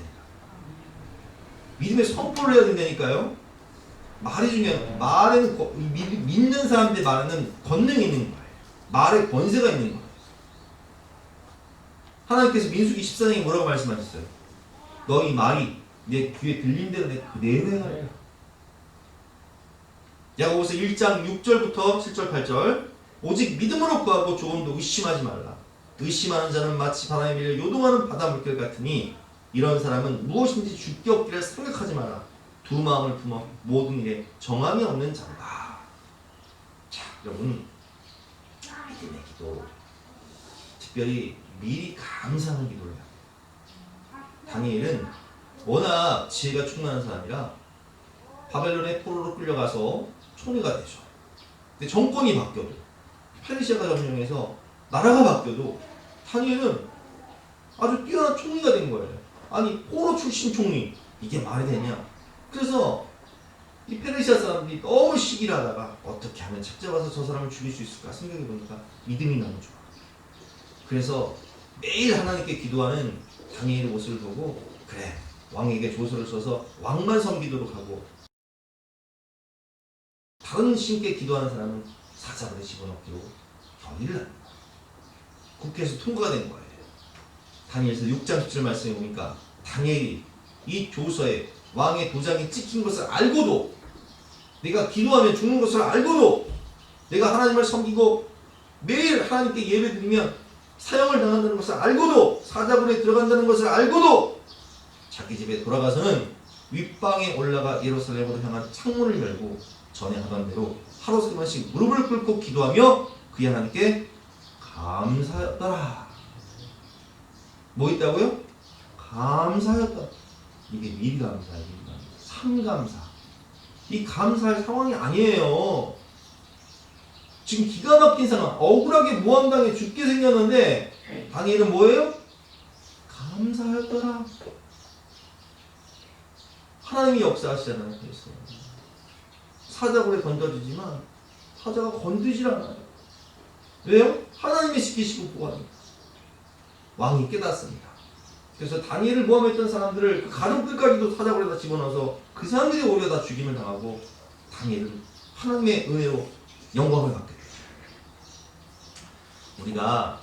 믿음의 선포를 해야 된다니까요. 말이 중요해요. 말에는 믿는 사람들의 말에는 권능이 있는 거예요. 말에 권세가 있는 거예요. 하나님께서 민수기 14장에 뭐라고 말씀하셨어요? 너희 말이 내 귀에 들린 대로 내 그대로 행하리라. 야고보서 1장 6절부터 7절 8절. 오직 믿음으로 구하고 조금도 의심하지 말라. 의심하는 자는 마치 바람에 밀려 요동하는 바다 물결 같으니 이런 사람은 무엇인지 주께 없기를 생각하지 마라. 두 마음을 품어 모든 일에 정함이 없는 자다. 자, 여러분, 믿음의 기도, 특별히 미리 감사하는 기도를 해요. 다니엘은 워낙 지혜가 충만한 사람이라 바벨론의 포로로 끌려가서 총리가 되죠. 근데 정권이 바뀌어도, 페르시아가 점령해서 나라가 바뀌어도 다니엘은 아주 뛰어난 총리가 된 거예요. 포로 출신 총리, 이게 말이 되냐? 그래서 이 페르시아 사람들이 너무 시기를 하다가 어떻게 하면 찾아와서 저 사람을 죽일 수 있을까 생각해보니까 믿음이 너무 좋아. 그래서 매일 하나님께 기도하는 다니엘의 모습을 보고, 그래, 왕에게 조서를 써서 왕만 섬기도록 하고, 다른 신께 기도하는 사람은 사자굴에 집어넣기로 결의를 합니다. 국회에서 통과가 된 거예요. 다니엘서 6장 17 말씀에 보니까 다니엘이 이 조서에 왕의 도장이 찍힌 것을 알고도, 내가 기도하면 죽는 것을 알고도, 내가 하나님을 섬기고 매일 하나님께 예배드리면 사형을 당한다는 것을 알고도, 사자굴에 들어간다는 것을 알고도 자기 집에 돌아가서는 윗방에 올라가 예루살렘으로 향한 창문을 열고 전에 하던 대로 하루 세 번씩 무릎을 꿇고 기도하며 그의 하나님께 감사하였더라. 뭐 있다고요? 감사하였다. 이게 미리 감사예요. 삼감사. 이 감사할 상황이 아니에요. 지금 기가 막힌 상황, 억울하게 모함당해 죽게 생겼는데 다니엘은 뭐예요? 감사하였더라. 하나님이 역사하시잖아요. 그래서 사자굴에 던져지지만 사자가 건드질 않아요. 왜요? 하나님이 지키시고 보호합니다. 왕이 깨닫습니다. 그래서 다니엘을 모함했던 사람들을 그 가족들까지도 사자굴에다 집어넣어서 그 사람들이 오히려 다 죽임을 당하고 다니엘은 하나님의 은혜로 영광을 받게 돼요. 우리가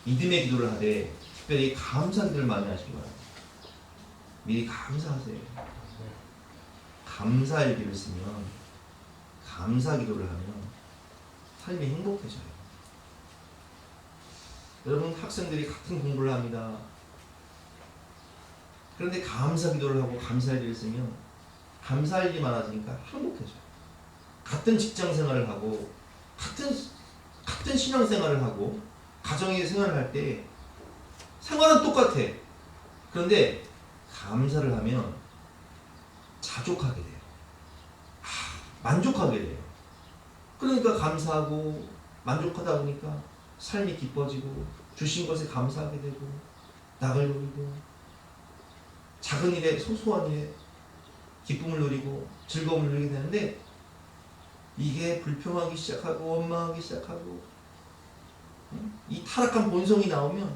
믿음의 기도를 하되 특별히 감사 기도를 많이 하시기 바랍니다. 미리 감사하세요. 감사 일기를 쓰면, 감사 기도를 하면 삶이 행복해져요. 여러분, 학생들이 같은 공부를 합니다. 그런데 감사 기도를 하고 감사 일기를 쓰면 감사 일기 많아지니까 행복해져요. 같은 직장 생활을 하고 같은 신앙 생활을 하고 가정의 생활을 할 때 생활은 똑같아. 그런데 감사를 하면 자족하게 돼요. 만족하게 돼요. 그러니까 감사하고 만족하다 보니까 삶이 기뻐지고 주신 것에 감사하게 되고 낙을 누리고 작은 일에 소소한 일에 기쁨을 누리고 즐거움을 누리게 되는데 이게 불평하기 시작하고 원망하기 시작하고 이 타락한 본성이 나오면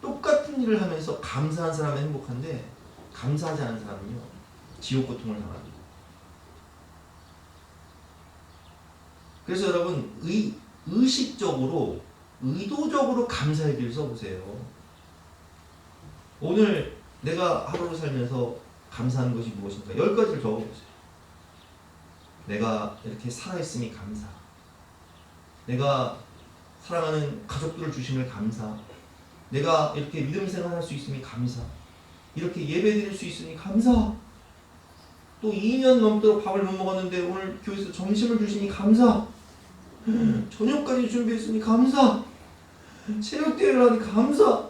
똑같은 일을 하면서 감사한 사람은 행복한데 감사하지 않은 사람은요 지옥 고통을 당합니다. 그래서 여러분 의식적으로 의도적으로 감사일기를 써보세요. 오늘 내가 하루를 살면서 감사한 것이 무엇인가 10가지를 적어보세요. 내가 이렇게 살아있음이 감사, 내가 사랑하는 가족들을 주심을 감사, 내가 이렇게 믿음 생활할 수 있음이 감사, 이렇게 예배 드릴 수 있으니 감사, 또 2년 넘도록 밥을 못 먹었는데 오늘 교회에서 점심을 주시니 감사, 저녁까지 준비했으니 감사, 새벽대회를 하니 감사,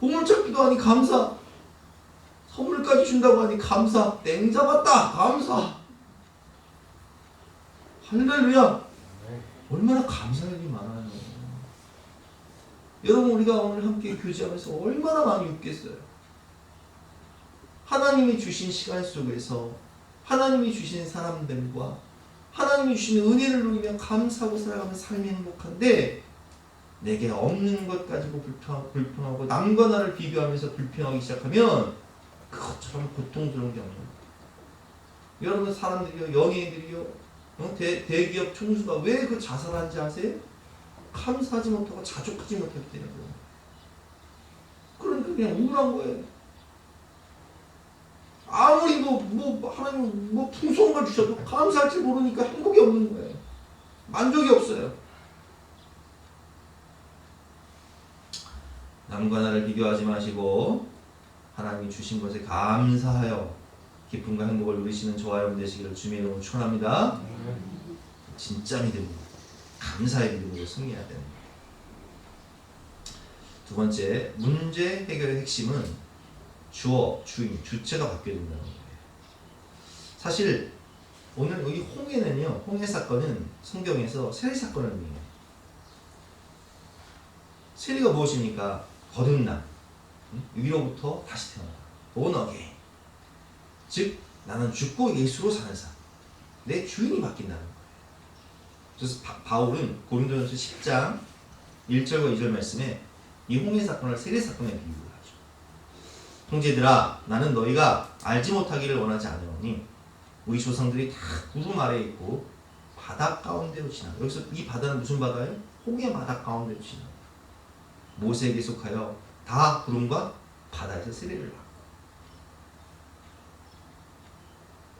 보물찾기도 하니 감사, 선물까지 준다고 하니 감사, 땡 잡았다 감사, 할렐루야. 얼마나 감사할 일이 많아요. 여러분, 우리가 오늘 함께 교제하면서 얼마나 많이 웃겠어요. 하나님이 주신 시간 속에서 하나님이 주신 사람들과 하나님이 주신 은혜를 누리며 감사하고 살아가면 삶이 행복한데 내게 없는 것 가지고 불평하고 남과 나를 비교하면서 불평하기 시작하면 그것처럼 고통스러운 게 없는 거예요. 여러분, 사람들이요, 연예인들이요, 대기업 총수가 왜 그 자살한지 아세요? 감사하지 못하고 자족하지 못했기 때문에. 그러니까 그냥 우울한 거예요. 아무리 하나님 풍성한 걸 주셔도 감사할 줄 모르니까 행복이 없는 거예요. 만족이 없어요. 남과 나를 비교하지 마시고 하나님이 주신 것에 감사하여 기쁨과 행복을 누리시는 저와 여러분 되시기를 주님의 이름으로 축원합니다. 진짜 믿음으로, 감사의 믿음으로 승리해야 됩니다. 두 번째, 문제 해결의 핵심은 주어, 주인, 주체가 바뀌어야 된다는 거예요. 사실 오늘 여기 홍해는요, 홍해 사건은 성경에서 세리 사건을 의미해요. 세리가 무엇입니까? 거듭남, 위로부터 다시 태어나, born again. 즉 나는 죽고 예수로 사는 삶, 내 주인이 바뀐다는 거예요. 그래서 바울은 고린도전서 10장 1절과 2절 말씀에 이 홍해 사건을 세례 사건에 비유를 하죠. 형제들아, 나는 너희가 알지 못하기를 원하지 않으니 우리 조상들이 다 구름 아래에 있고 바다 가운데로 지나. 여기서 이 바다는 무슨 바다예요? 홍해 바다 가운데로 지나. 모세에게 속하여 다 구름과 바다에서 세례를 받고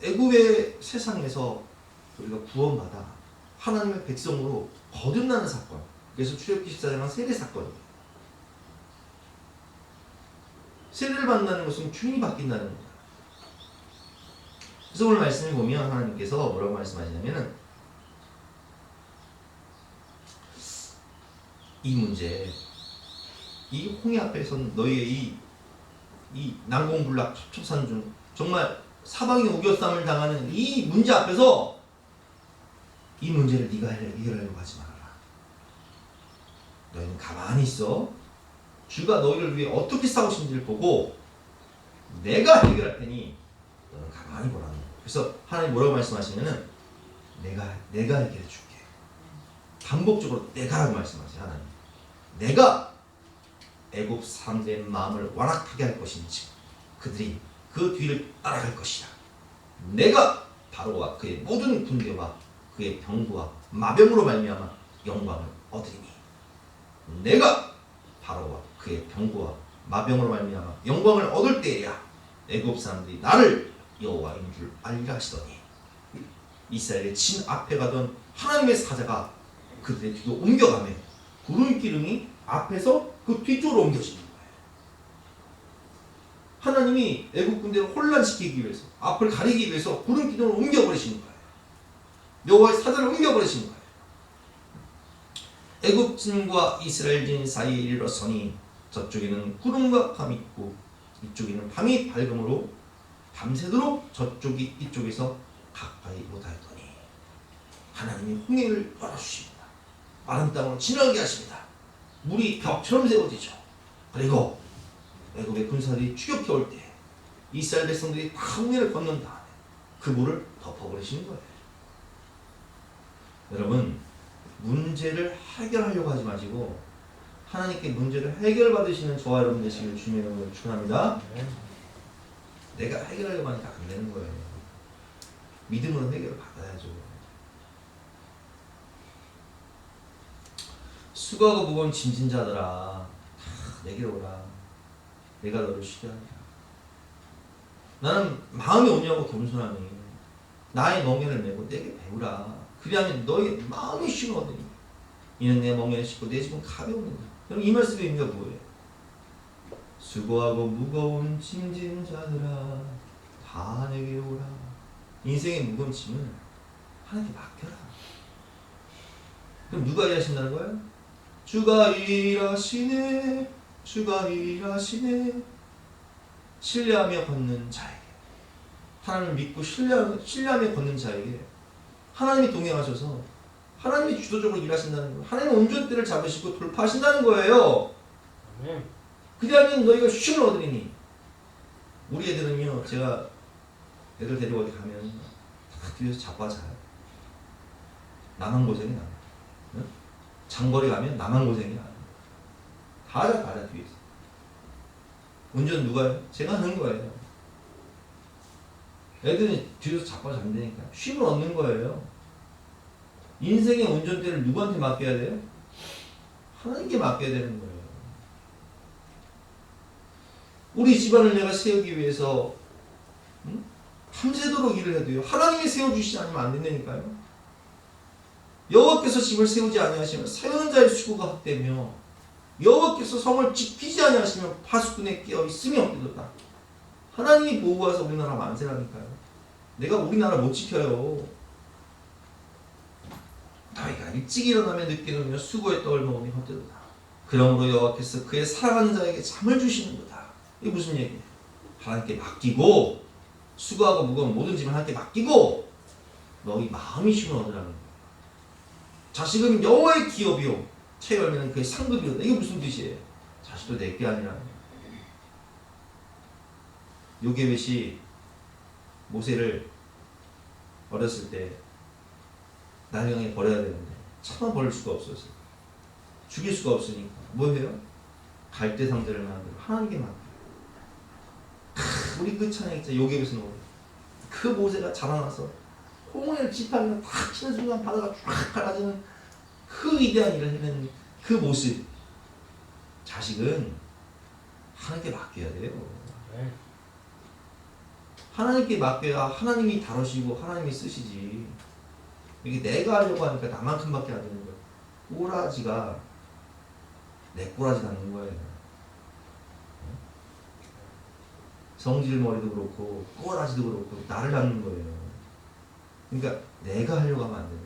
애굽의 세상에서 우리가 구원받아 하나님의 백성으로 거듭나는 사건. 그래서 출애굽기 14장은 세례 사건이에요. 세례를 받는다는 것은 주인이 바뀐다는 거예요. 그래서 오늘 말씀을 보면 하나님께서 뭐라고 말씀하시냐면은 이 문제, 이 홍해 앞에선 너희의 이 난공불락 첩첩산 중 정말 사방이 우겨쌈을 당하는 이 문제 앞에서 이 문제를 네가 해결하려고 하지 말아라. 너희는 가만히 있어. 주가 너희를 위해 어떻게 싸우신지를 보고 내가 해결할 테니 너는 가만히 보라는 거예요. 그래서 하나님 뭐라고 말씀하시냐면 내가 해결해 줄게. 반복적으로 내가라고 말씀하세요. 하나님. 내가 애굽 사람들의 마음을 완악하게 할 것인지 그들이 그 뒤를 따라갈 것이다. 내가 바로와 그의 모든 군대와 그의 병부와 마병으로 말미암아 영광을 얻으리니 내가 바로와 그의 병부와 마병으로 말미암아 영광을 얻을 때에야 애굽 사람들이 나를 여호와인 줄 알리라 하시더니 이스라엘의 진 앞에 가던 하나님의 사자가 그들의 뒤로 옮겨가며 구름 기둥이 앞에서 그 뒤쪽으로 옮겨지는 거예요. 하나님이 애국 군대를 혼란시키기 위해서 앞을 가리기 위해서 구름 기둥을 옮겨버리시는 거예요. 여호와의 사자를 옮겨버리시는 거예요. 애굽진과 이스라엘진 사이에 이르러서니 저쪽에는 구름과 밤이 있고 이쪽에는 밤이 밝음으로 밤새도록 저쪽이 이쪽에서 가까이 못하였더니 하나님이 홍해를 열어주십니다. 마른 땅으로 지나게 하십니다. 물이 벽처럼 세워지죠. 그리고 애굽의 군사들이 추격해 올 때 이스라엘 백성들이 다 홍해를 건넌 다음에 그 물을 덮어버리시는 거예요. 여러분, 문제를 해결하려고 하지 마시고 하나님께 문제를 해결받으시는 저와 여러분 되시길 주님으로 축원합니다. 내가 해결하려고 하니까 안 되는 거예요. 믿음으로 해결을 받아야죠. 수고하고 무거운 짐진 자들아 다 내게로 오라. 내가 너를 쉬게 하리라. 나는 마음이 온유하고 겸손하니 나의 멍에를 메고 내게 배우라. 그리하면 너의 마음이 쉼을 얻으니 이는 내 멍에를 싣고 내 집은 가벼우니라. 여러분, 이 말씀의 의미가 뭐예요? 수고하고 무거운 짐진 자들아 다 내게 오라. 인생의 무거운 짐을 하나님께 맡겨라. 그럼 누가 일하신다는 거예요? 주가 일하시네. 주가 일하시네. 신뢰하며 걷는 자에게, 하나님을 믿고 신뢰하며 걷는 자에게 하나님이 동행하셔서 하나님이 주도적으로 일하신다는 거예요. 하나님은 온전대를 잡으시고 돌파하신다는 거예요. 그리하면 너희가 쉼을 얻으리니. 우리 애들은요, 제가 애들 데리고 어디 가면 다 뒤에서 자빠져요. 나만 고생이 나요. 응? 장거리 가면 나만 고생이 나요. 다 뒤에서. 운전 누가 해요? 제가 하는 거예요. 애들이 뒤에서 자빠져 잔다니까. 쉼을 얻는 거예요. 인생의 운전대를 누구한테 맡겨야 돼요? 하나님께 맡겨야 되는 거예요. 우리 집안을 내가 세우기 위해서 밤새도록 일을 해도요, 하나님이 세워주시지 않으면 안 된다니까요. 여호와께서 집을 세우지 아니하시면 세우는 자의 수고가 헛되며 여호와께서 성을 지키지 아니하시면 파수꾼에 끼어 있음이 없도다. 하나님이 보호하셔서 우리나라 만세라니까요. 내가 우리나라 못 지켜요. 너희가 일찍 일어나면 늦게 누우며 수고에 떠올먹으니 헛되도다. 그러므로 여호와께서 그의 사랑하는 자에게 잠을 주시는 거다. 이게 무슨 얘기예요? 하나님께 맡기고, 수고하고 무거운 모든 짐을 하나님께 맡기고 너희 마음이 쉼을 얻으라는 거예요. 자식은 여호와의 기업이요 채 열매는 그의 상급이로다. 이게 무슨 뜻이에요? 자식도 내게 아니라. 요게벳이 모세를 어렸을 때 나경에 버려야 되는데 차마 버릴 수가 없었어요. 죽일 수가 없으니까 뭐 해요? 갈대 상자를 만들고 하나님께 맡겨요. 우리 그 찬양 있잖아요. 요게벳은 뭐예요? 그 모세가 자라나서 홍해를 지팡이가 탁 치는 순간 바다가 쫙 갈라지는 그 위대한 일을 해내는 그 모습. 자식은 하나님께 맡겨야 돼요. 하나님께 맡겨야 하나님이 다루시고 하나님이 쓰시지. 이게 내가 하려고 하니까 나만큼밖에 안 되는 거예요. 꼬라지가 내 꼬라지 닿는 거예요. 성질머리도 그렇고 꼬라지도 그렇고 나를 닿는 거예요. 그러니까 내가 하려고 하면 안 돼요.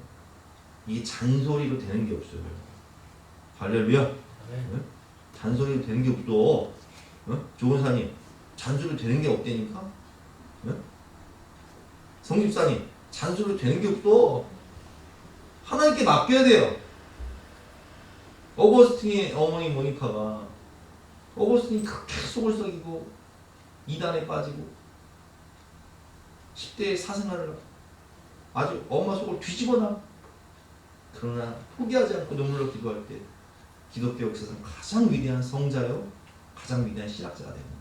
이게 잔소리로 되는 게 없어요. 할렐루야. 네? 잔소리로 되는 게 없어. 조은사님, 잔소리로 되는 게 없다니까? 네? 성집사님, 잔소리로 되는 게 없어. 하나님께 맡겨야 돼요. 어거스틴의 어머니 모니카가 어거스틴이 그렇게 속을 썩이고 이단에 빠지고 10대의 사생활을 아주 엄마 속을 뒤집어놔. 그러나 포기하지 않고 눈물로 기도할 때 기독교 역사상 가장 위대한 성자요, 가장 위대한 신학자가 됩니다.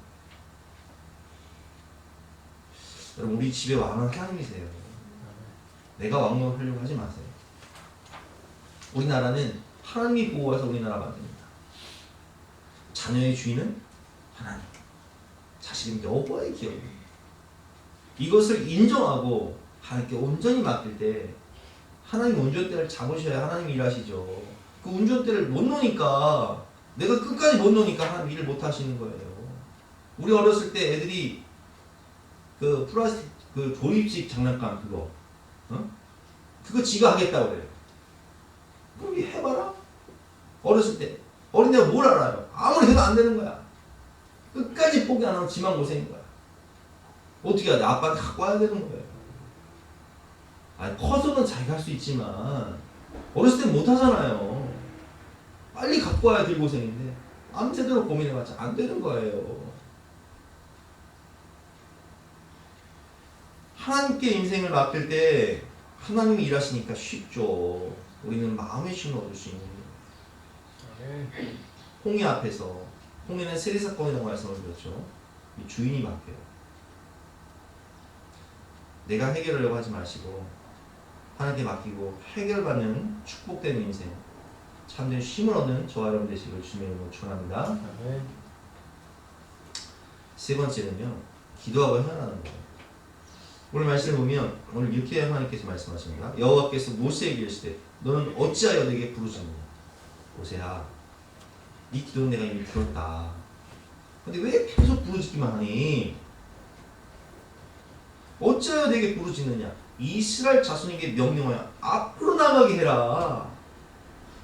여러분, 우리 집에 왕은 하나님이세요. 내가 왕노를 하려고 하지 마세요. 우리나라는 하나님이 보호해서 우리나라 만듭니다. 자녀의 주인은 하나님, 자식은 여호와의 기업입니다. 이것을 인정하고 하나님께 온전히 맡길 때 하나님 운전대를 잡으셔야 하나님 일하시죠. 그 운전대를 못 놓으니까, 내가 끝까지 못 놓으니까 하나님 일을 못 하시는 거예요. 우리 어렸을 때 애들이 그 플라스틱 그 조립식 장난감 그거 지가 하겠다고 그래요. 그럼 해봐라. 어렸을 때 어린애가 뭘 알아요? 아무리 해도 안 되는 거야. 끝까지 포기 안 하면 지만 고생인 거야. 어떻게 해야 돼? 아빠한테 갖고 와야 되는 거예요. 아니, 커서는 자기가 할 수 있지만 어렸을 땐 못 하잖아요. 빨리 갖고 와야 될 고생인데 암세대로 고민해봤자 안 되는 거예요. 하나님께 인생을 맡길 때 하나님이 일하시니까 쉽죠. 우리는 마음의 쉼을 얻을 수 있는 거예요. 홍해 앞에서, 홍해는 세리사건이라고 말씀을 드렸죠. 이 주인이 맡겨요. 내가 해결하려고 하지 마시고 하나님께 맡기고 해결받는 축복된 인생, 참된 쉼을 얻는 저와 여러분 되시길 주님의 이름으로 축원합니다. 세 번째는요, 기도하고 행하는 거예요. 오늘 말씀을 보면 오늘 이렇게 하나님께서 말씀하십니다. 여호와께서 모세에게 이르시되 너는 어찌하여 내게 부르짖느냐. 모세야, 네 기도는 내가 이미 들었다. 근데 왜 계속 부르짖기만 하니? 어찌하여 내게 부르짖느냐. 이스라엘 자손에게 명령하여 앞으로 나가게 해라.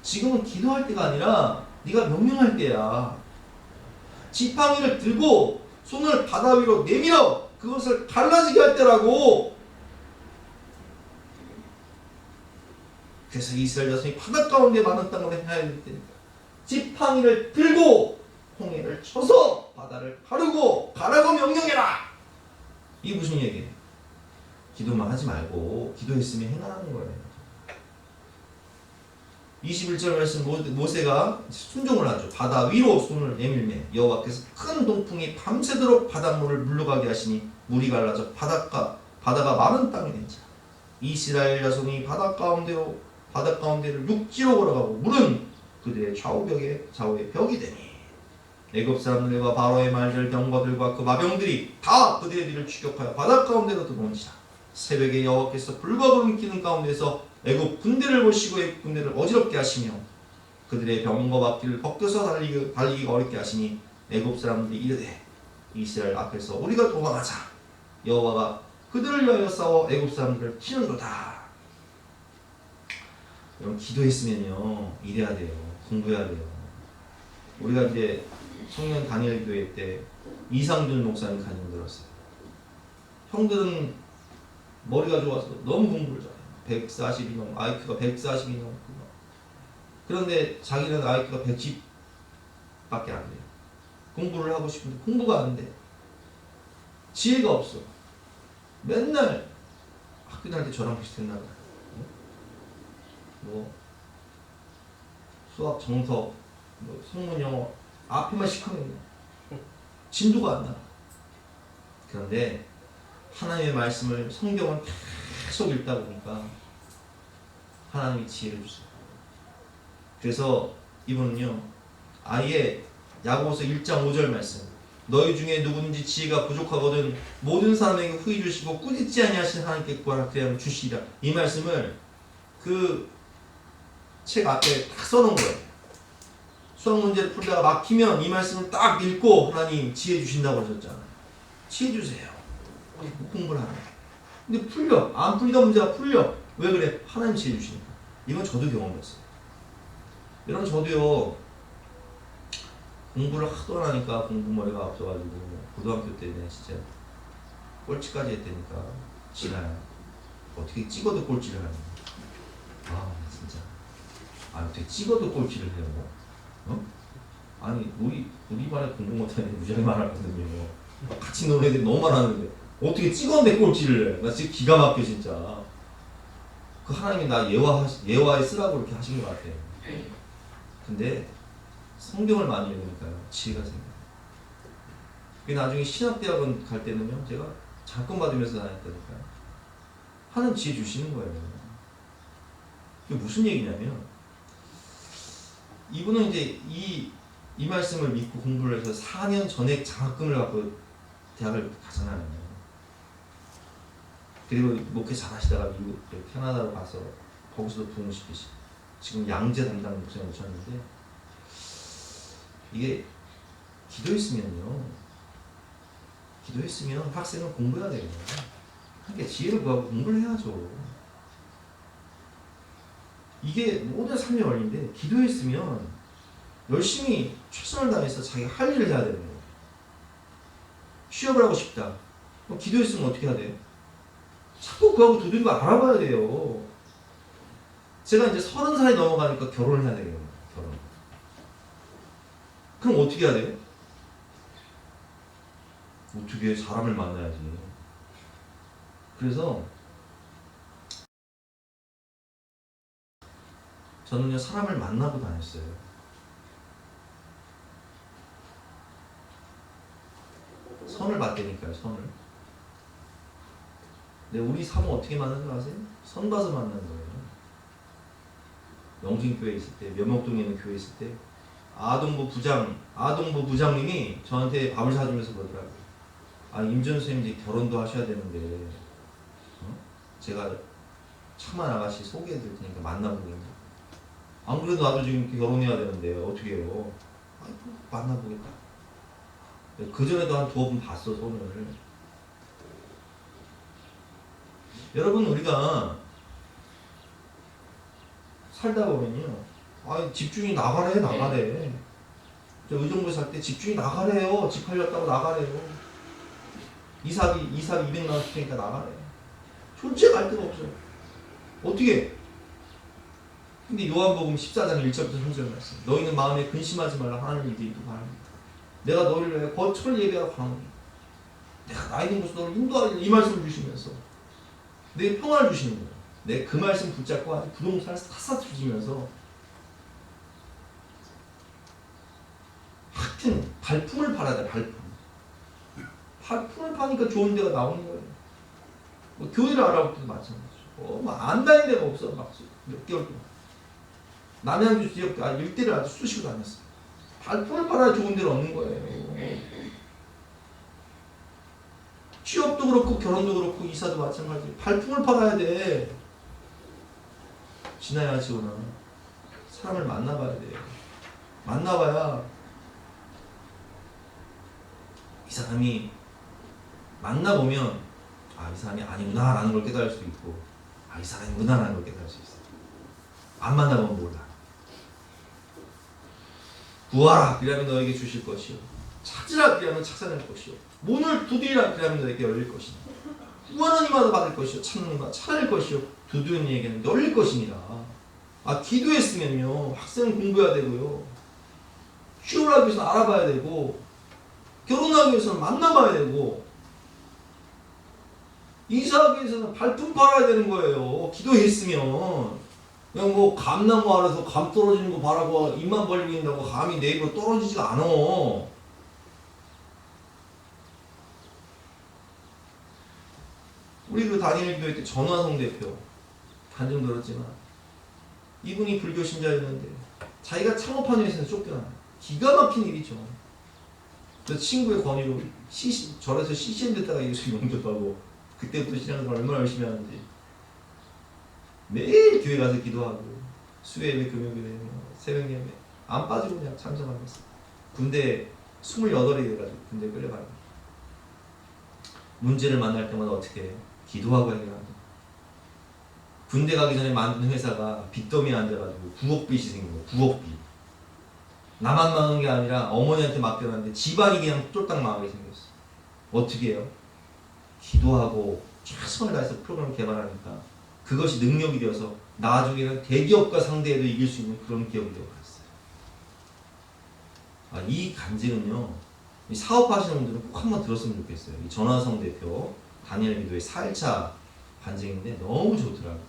지금은 기도할 때가 아니라 네가 명령할 때야. 지팡이를 들고 손을 바다 위로 내밀어 그것을 갈라지게 할 때라고. 그래서 이스라엘 자손이 바다 가운데 많은 땅으로 행하여 될 때니까 지팡이를 들고 홍해를 쳐서 바다를 가르고 가라고 명령해라. 이게 무슨 얘기예요? 기도만 하지 말고 기도했으면 행하는 거예요. 21절 말씀, 모세가 순종을 하죠. 바다 위로 손을 내밀매 여호와께서 큰 동풍이 밤새도록 바닷물을 물러가게 하시니 물이 갈라져 바다가 마른 땅이 된지라. 이스라엘 자손이 바다 가운데를 육지로 걸어가고 물은 그들의 좌우의 벽이 되니 애굽 사람들과 바로의 말들 병거들과 그 마병들이 다 그들의 뒤를 추격하여 바다 가운데로 들어온지라. 새벽에 여호와께서 불과 구름 기는 가운데서 애굽 군대를 보시고 애굽 군대를 어지럽게 하시며 그들의 병거 바퀴를 벗겨서 달리기가 어렵게 하시니 애굽 사람들이 이르되 이스라엘 앞에서 우리가 도망하자. 여호와가 그들을 위하여 싸워 애굽 사람들을 치는도다. 여러분, 기도했으면요 이래야 돼요. 공부해야 돼요. 우리가 이제 청년 다니엘 교회 때 이상준 목사님 간증 들었어요. 형들은 머리가 좋아서 너무 공부를 잘해요. 140이 넘고 IQ가 140이 넘고. 그런데 자기는 IQ가 110밖에 안 돼요. 공부를 하고 싶은데 공부가 안 돼. 지혜가 없어. 맨날 학교 다닐 때 저랑 비슷했나 봐요. 뭐 수학, 정석, 뭐 성문, 영어 앞에만 시커매요. 진도가 안 나. 그런데 하나님의 말씀을, 성경을 계속 읽다 보니까 하나님이 지혜를 주세요. 그래서 이분은요 아예 야고보서 1장 5절 말씀, 너희 중에 누구든지 지혜가 부족하거든 모든 사람에게 후히 주시고 꾸짖지 아니하신 하나님께 구하라 그리하면 주시리라. 이 말씀을 그 책 앞에 딱 써놓은 거예요. 수학 문제를 풀다가 막히면 이 말씀을 딱 읽고 하나님 지혜 주신다고 하셨잖아요. 지혜 주세요. 공부를 하는 거예요. 근데 풀려. 안 풀리던 문제가 풀려. 왜 그래? 하나님 지혜 주시니까. 이건 저도 경험했어요. 여러분, 저도요 공부를 하도 안 하니까 공부머리가 없어가지고 고등학교 때는 진짜 꼴찌까지 했다니까. 지나요. 어떻게 찍어도 꼴찌를 하냐. 아 진짜. 어떻게 찍어도 꼴찌를 해요. 아니 우리 반에 공부 못하는 애들 무지하게 많았거든요. 같이 노는 애들이 너무 많았는데 어떻게 찍었는데 꼴찌를 해. 나 진짜 기가 막혀 진짜. 그 하나님이 나 예화에 쓰라고 이렇게 하신 것 같아요. 근데 성경을 많이 읽으니까요, 지혜가 생겨요. 나중에 신학대학원 갈 때는요, 제가 장권 받으면서 다녔다니까요. 하는 지혜 주시는 거예요. 이게 무슨 얘기냐면, 이분은 이제 이 말씀을 믿고 공부를 해서 4년 전액 장학금을 갖고 대학을 가잖아요. 그리고 목회 잘 하시다가 미국 캐나다로 가서 거기서도 부흥시키시. 지금 양재 담당 목사님 오셨는데, 이게 기도했으면 학생은 공부해야 돼요. 그러니까 지혜를 구하고 공부를 해야죠. 이게 모든 삶의 원리인데, 기도했으면 열심히 최선을 다해서 자기가 할 일을 해야 되는 거예요. 취업을 하고 싶다. 그럼 기도했으면 어떻게 해야 돼요? 자꾸 그하고 두드리고 알아봐야 돼요. 제가 이제 30살이 넘어가니까 결혼을 해야 되겠네요. 결혼. 그럼 어떻게 해야 돼요? 어떻게 사람을 만나야지. 그래서 저는요, 사람을 만나고 다녔어요. 선을 봤다니까요, 선을. 근데 우리 사모 어떻게 만나는 줄 아세요? 선 봐서 만나는 거예요. 영진교회 있을 때, 면목동에 있는 교회 있을 때, 아동부 부장님이 저한테 밥을 사주면서 그러더라고요. 아, 임전 선생님 이제 결혼도 하셔야 되는데, 제가 차만 아가씨 소개해드릴 테니까 만나보겠다. 안 그래도 나도 지금 결혼해야 되는데 어떻게 해요? 만나보겠다. 그 전에도 한 2번 봤어, 손을. 여러분, 우리가 살다 보면요, 집중이 나가래. 저 의정부에 살 때 집중이 나가래요. 집 팔렸다고 나가래요. 이삭이 200만 원 주니까 나가래. 존재 갈 데가 없어요. 어떻게? 근데 요한복음 14장 1절부터 3절 말씀. 너희는 마음에 근심하지 말라. 하나님을 믿으리라 바랍니다. 내가 너희를 위해 거처를 예비하라 하노니 내가 나이 든 곳에 너를 인도하리라. 이 말씀을 주시면서 내 평화를 주시는 거예요. 내 그 말씀 붙잡고 아주 부동산을 탁싹 주시면서 하여튼 발품을 팔아야 돼. 발품을 파니까 좋은 데가 나오는 거예요. 뭐 교회를 알아볼 때도 마찬가지죠. 안 다니는 데가 없어. 막 몇 개월 동안. 남양주 지역 일대를 아주 쑤시고 다녔어요. 발품을 팔아야 좋은 데를 얻는 거예요. 취업도 그렇고 결혼도 그렇고 이사도 마찬가지. 발품을 팔아야 돼. 지나야 지오나 사람을 만나봐야 돼요. 만나봐야 이 사람이 만나보면 이 사람이 아니구나 라는 걸 깨달을 수도 있고 이 사람이구나 라는 걸 깨달을 수 있어요. 안 만나보면 몰라. 구하라 그리하면 너에게 주실 것이요 찾으라 그리하면 찾아낼 것이요 문을 두드리라 그리하면 너에게 열릴 것이니 구하는 이마다 받을 것이요 찾는 이마다 찾아낼 것이요 두드리는 이에게는 열릴 것이니라. 기도했으면요 학생은 공부해야 되고요 취업을 하기 위해서는 알아봐야 되고 결혼하기 위해서는 만나봐야 되고 이사하기 위해서는 발품 팔아야 되는 거예요. 기도했으면 그냥 뭐 감나무 아래서 감 떨어지는 거 바라고 입만 벌리고 있다고 감이 내 입으로 떨어지지가 않아. 우리 그 다니엘 교회 때 전화성 대표 단정 들었지만 이분이 불교 신자였는데 자기가 창업하는 회사에서 쫓겨나요. 기가 막힌 일이죠. 그 친구의 권유로 절에서 CCM 됐다가 예수 영접하고 그때부터 신앙생활 얼마나 열심히 하는지 매일 교회 가서 기도하고 수요예배 금요일에 새벽 예배 안 빠지고 그냥 참석하고 있어요. 군대 28이 돼가지고 군대 끌려가요. 문제를 만날 때마다 어떻게 해요? 기도하고 해결합니다. 군대 가기 전에 만든 회사가 빚더미에 앉아가지고 9억 빚이 생긴 거예요. 9억 빚. 나만 망한 게 아니라 어머니한테 맡겨놨는데 집안이 그냥 쫄딱 망하게 생겼어. 어떻게 해요? 기도하고 최선을 다해서 프로그램을 개발하니까 그것이 능력이 되어서 나중에는 대기업과 상대해도 이길 수 있는 그런 기업이 되어버렸어요. 이 간증은요, 이 사업하시는 분들은 꼭 한번 들었으면 좋겠어요. 이 전화성 대표 다니엘 기도의 4일차 간증인데 너무 좋더라고요.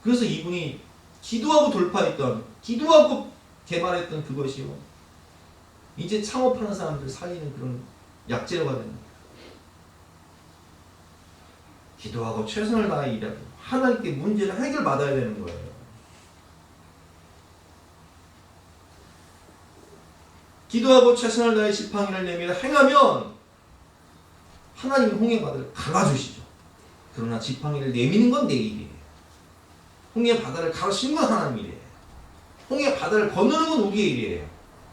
그래서 이분이 기도하고 돌파했던, 기도하고 개발했던 그것이요, 이제 창업하는 사람들 살리는 그런 약재료가 됩니다. 기도하고 최선을 다해 일하고 하나님께 문제를 해결받아야 되는 거예요. 기도하고 최선을 다해 지팡이를 내밀어 행하면 하나님이 홍해 바다를 갈아주시죠. 그러나 지팡이를 내미는 건 내 일이에요. 홍해 바다를 가르치는 건 하나님 일이에요. 홍해 바다를 건너는 건 우리의 일이에요.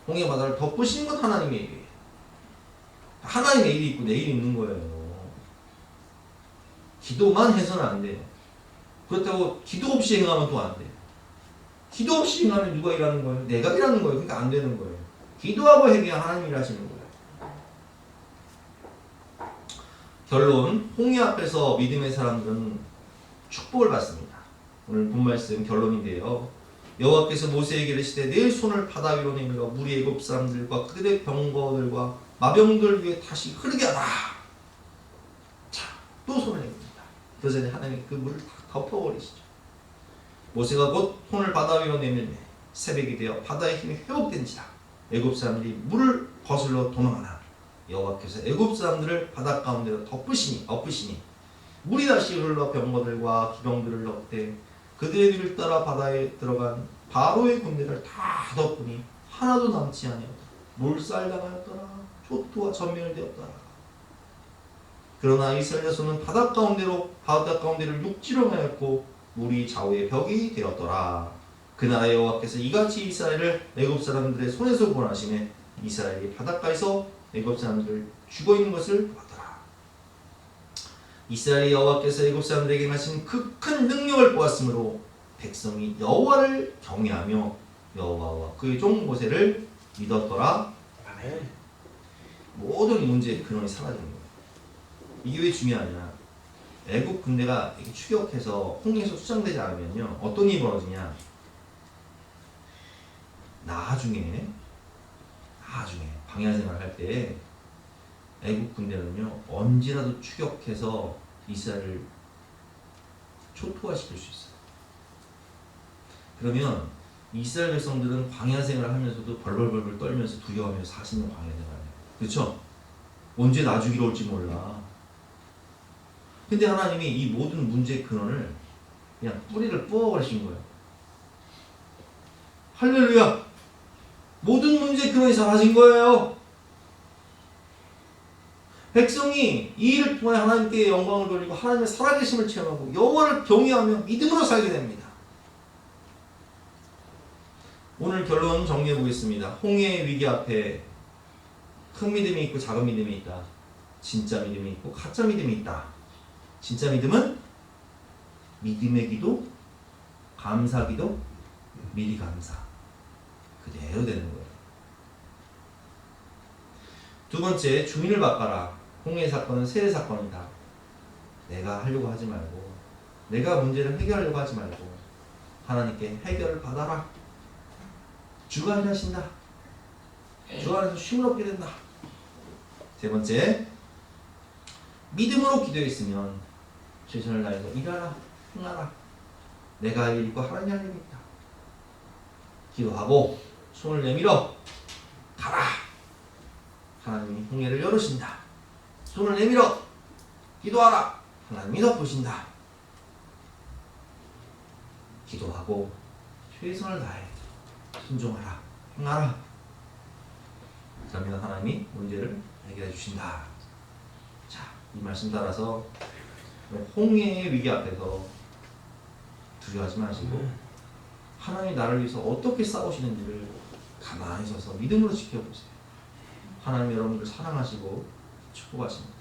홍해 바다를 덮으시는 건 하나님의 일이에요. 하나님의 일이 있고 내 일이 있는 거예요. 기도만 해서는 안 돼요. 그렇다고 기도 없이 행하면 또 안 돼요. 기도 없이 행하면 누가 일하는 거예요? 내가 일하는 거예요. 그러니까 안 되는 거예요. 기도하고 행해야 하나님이 일하시는 거예요. 결론, 홍해 앞에서 믿음의 사람들은 축복을 받습니다. 오늘 본 말씀 결론인데요. 여호와께서 모세에게 이르시되 내 손을 바다 위로 내밀어 물이 애굽 사람들과 그들의 병거들과 마병들 위에 다시 흐르게 하라. 자, 또 손을 내밉니다. 그 전에 하나님이 그 물을 다 덮어버리시죠. 모세가 곧 손을 바다 위로 내밀매 새벽이 되어 바다의 힘이 회복된지라. 애굽 사람들이 물을 거슬러 도망하나 여호와께서 애굽 사람들을 바다 가운데로 엎으시니 물이 다시 흘러 병거들과 기병들을 덮되 그들의 뒤를 따라 바다에 들어간 바로의 군대를 다 덮으니 하나도 남지 아니하였더라. 몰살당하였더라. 초토와 전멸되었더라. 그러나 이스라엘 자손은 바다 가운데를 육지로 하였고 물이 좌우의 벽이 되었더라. 그날 여호와께서 이같이 이스라엘을 애굽 사람들의 손에서 구원하시매 이스라엘이 바닷가에서 애굽 사람들을 죽어있는 것을 보았더라. 이스라엘이 여호와께서 애굽 사람들에게 하신 그 큰 능력을 보았으므로 백성이 여호와를 경외하며 여호와와 그의 종 모세를 믿었더라. 아멘. 모든 문제의 근원이 사라지는 거예요. 이게 왜 중요하냐? 애굽 군대가 추격해서 홍해에서 수장되지 않으면요, 어떤 일이 벌어지냐? 나중에 방야 생활할 때 애굽 군대는요 언제라도 추격해서 이스라엘을 초토화시킬 수 있어요. 그러면 이스라엘 백성들은 광야 생활을 하면서도 벌벌벌 떨면서 두려워하면서 40년 광야 생활을 해요. 그렇죠? 언제 나주기로 올지 몰라. 근데 하나님이 이 모든 문제의 근원을 그냥 뿌리를 뽑아버리신 거예요. 할렐루야! 모든 문제의 근원이 사라진 거예요. 백성이 이 일을 통해 하나님께 영광을 돌리고 하나님의 살아계심을 체험하고 여호와를 경외하며 믿음으로 살게 됩니다. 오늘 결론 정리해 보겠습니다. 홍해의 위기 앞에 큰 믿음이 있고 작은 믿음이 있다. 진짜 믿음이 있고 가짜 믿음이 있다. 진짜 믿음은 믿음의 기도, 감사 기도, 미리 감사. 그대로 되는 거예요. 두 번째, 주인을 바꿔라. 홍해 사건은 세례 사건이다. 내가 하려고 하지 말고, 내가 문제를 해결하려고 하지 말고 하나님께 해결을 받아라. 주가 일하신다. 주 안에서 쉼을 얻게 된다. 세 번째, 믿음으로 기도했으면 최선을 다해서 일하라, 행하라. 내가 할 일 있고 하나님 할 일이 있다. 기도하고 손을 내밀어 가라. 하나님이 홍해를 열으신다. 손을 내밀어 기도하라. 하나님이 덮으신다. 기도하고 최선을 다해 순종하라, 행하라. 그러면 하나님이 문제를 해결해 주신다. 자, 이 말씀 따라서 홍해의 위기 앞에서 두려워하지 마시고 하나님이 나를 위해서 어떻게 싸우시는지를 가만히 서서 믿음으로 지켜보세요. 하나님 여러분들 사랑하시고 축복하십니다.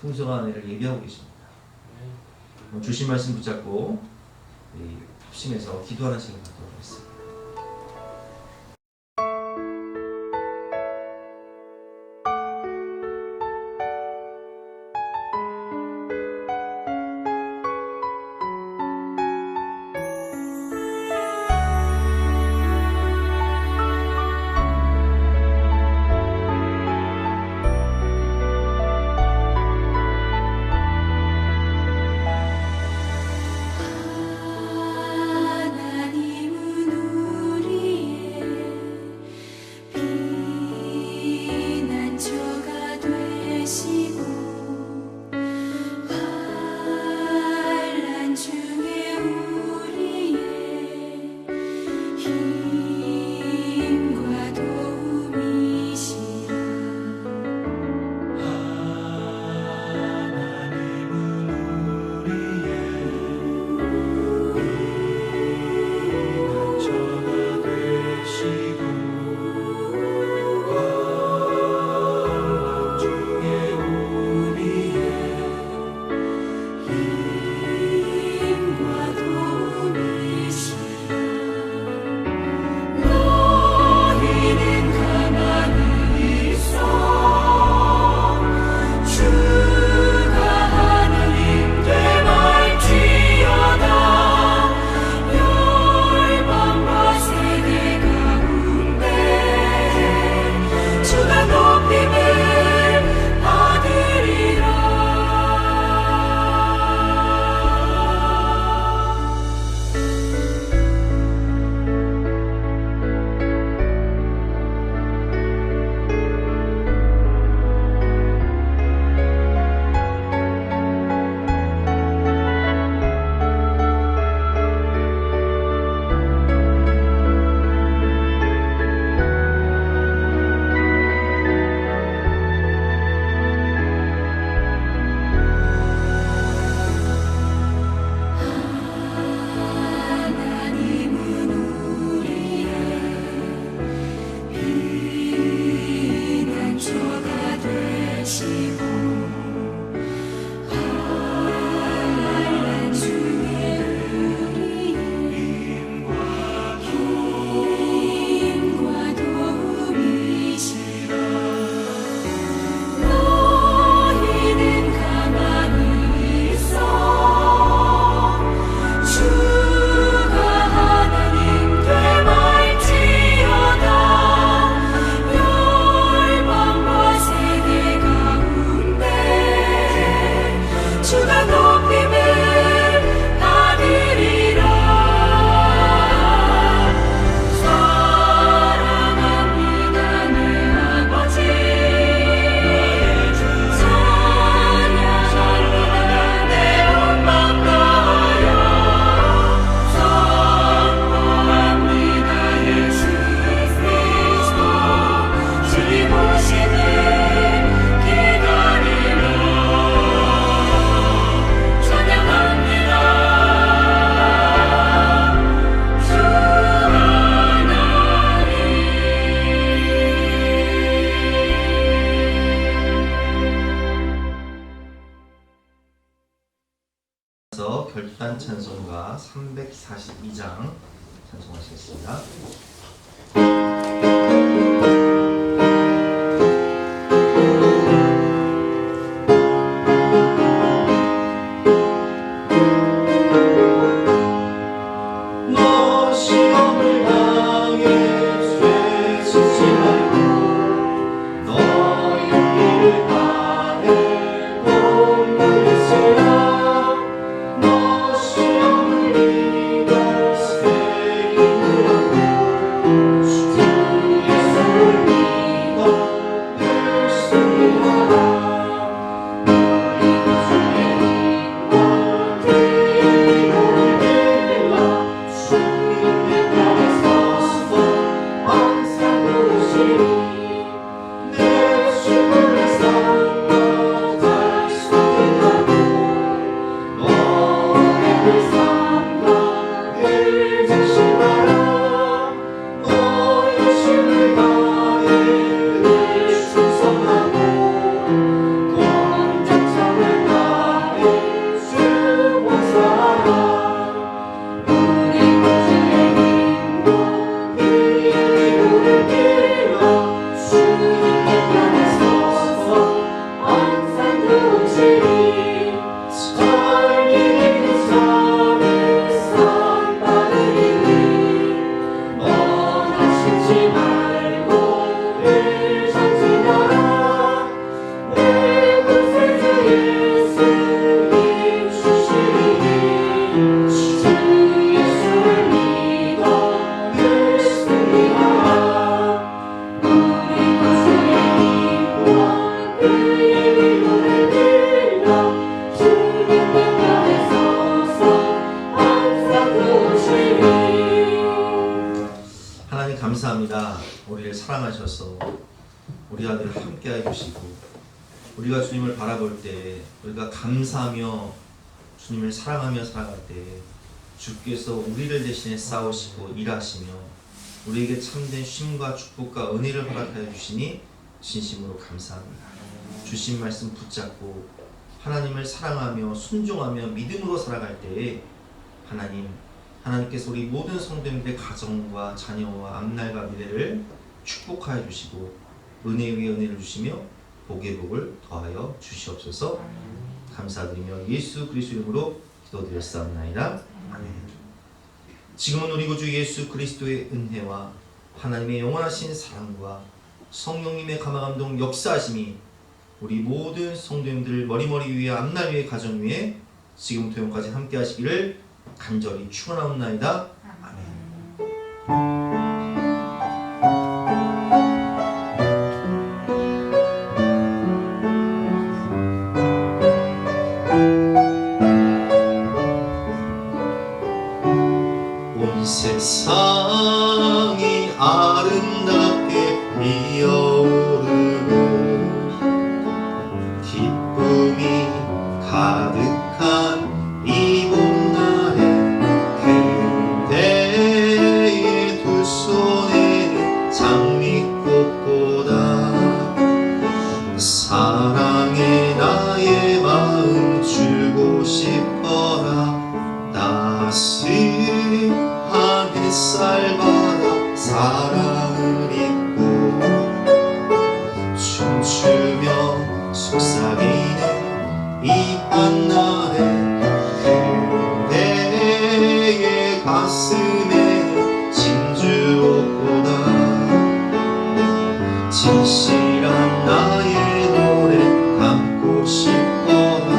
풍성한 은혜를 예비하고 계십니다. 주신 말씀 붙잡고 합심해서 기도하는 시간 갖도록 하겠습니다. 342장 찬송하시겠습니다. 너 시험을 당해 죄 짓지 말고 너 용기를 다해 공부를 쓰라 너 시험을 이겨 새 힘을 얻고 주 예수를 믿어 늘 승리하라 너희가 주의 힘과 그의 미고를 빌라 주님의 편에 서서 항상 누시리 내 죽음의 삶과 잘 소개하고 너의 그 삶과 늘 정신하라 너 열심을 다해 늘 충성하고 공작정을 다해 주 봉사하라 우리 구주의 힘과 그의 미고를 빌어 주님의 편에 서서 항상 누시리 절 이기는 자는 상 받으리니 너나 쉬지 말고 늘 전진하라 내 구세주 예수 힘 주시리니 주 예수를 믿어 늘 승리하라 우리 구주의 힘과 그의 미고를 빌려 주님의 편에 서서 항상 누시리 하나님 감사합니다. 우리를 사랑하셔서 우리 아들을 함께해 주시고 우리가 주님을 바라볼 때 우리가 감사하며 주님을 사랑하며 살아갈 때 주께서 우리를 대신해 싸우시고 일하시며 우리에게 참된 쉼과 축복과 은혜를 허락하여 주시니 진심으로 감사합니다. 주신 말씀 붙잡고 하나님을 사랑하며 순종하며 믿음으로 살아갈 때에 하나님께서 우리 모든 성도님들의 가정과 자녀와 앞날과 미래를 축복하여 주시고 은혜 위에 은혜를 주시며 복의 복을 더하여 주시옵소서. 감사드리며 예수 그리스도 이름으로 기도드렸사옵나이다. 아멘. 지금은 우리 구주 예수 그리스도의 은혜와 하나님의 영원하신 사랑과 성령님의 감화감동 역사하심이 우리 모든 성도님들 머리머리 위에 앞날 위에 가정 위에 지금부터 영까지 함께 하시기를 간절히 축원하옵나이다. 아멘. 온 세상이 아름답게 피어오르고 기쁨이 가득한 이 봄날에 그대의 두 손에는 장미꽃보다 사랑해 나의 마음 주고 싶어라. 따스한 햇살 받아 사랑을 입고 춤추며 속삭이는 이 한날에 그대의 가슴에는 진주옥보다 진실한 나의 노래 담고 싶어라.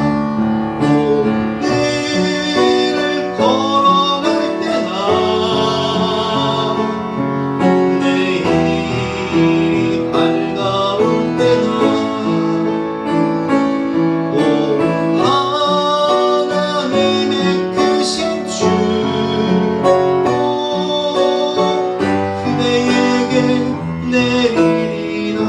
오늘을 걸어갈 때나 내일이 밝아올 때나 오 하나님의 크신 주 그대에게 내리리라.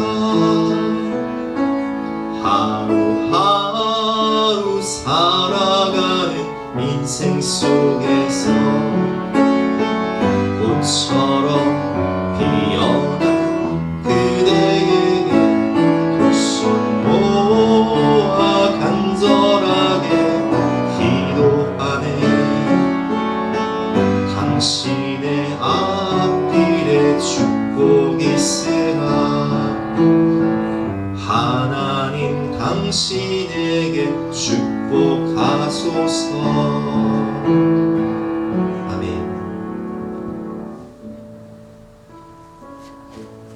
당신에게 축복하소서.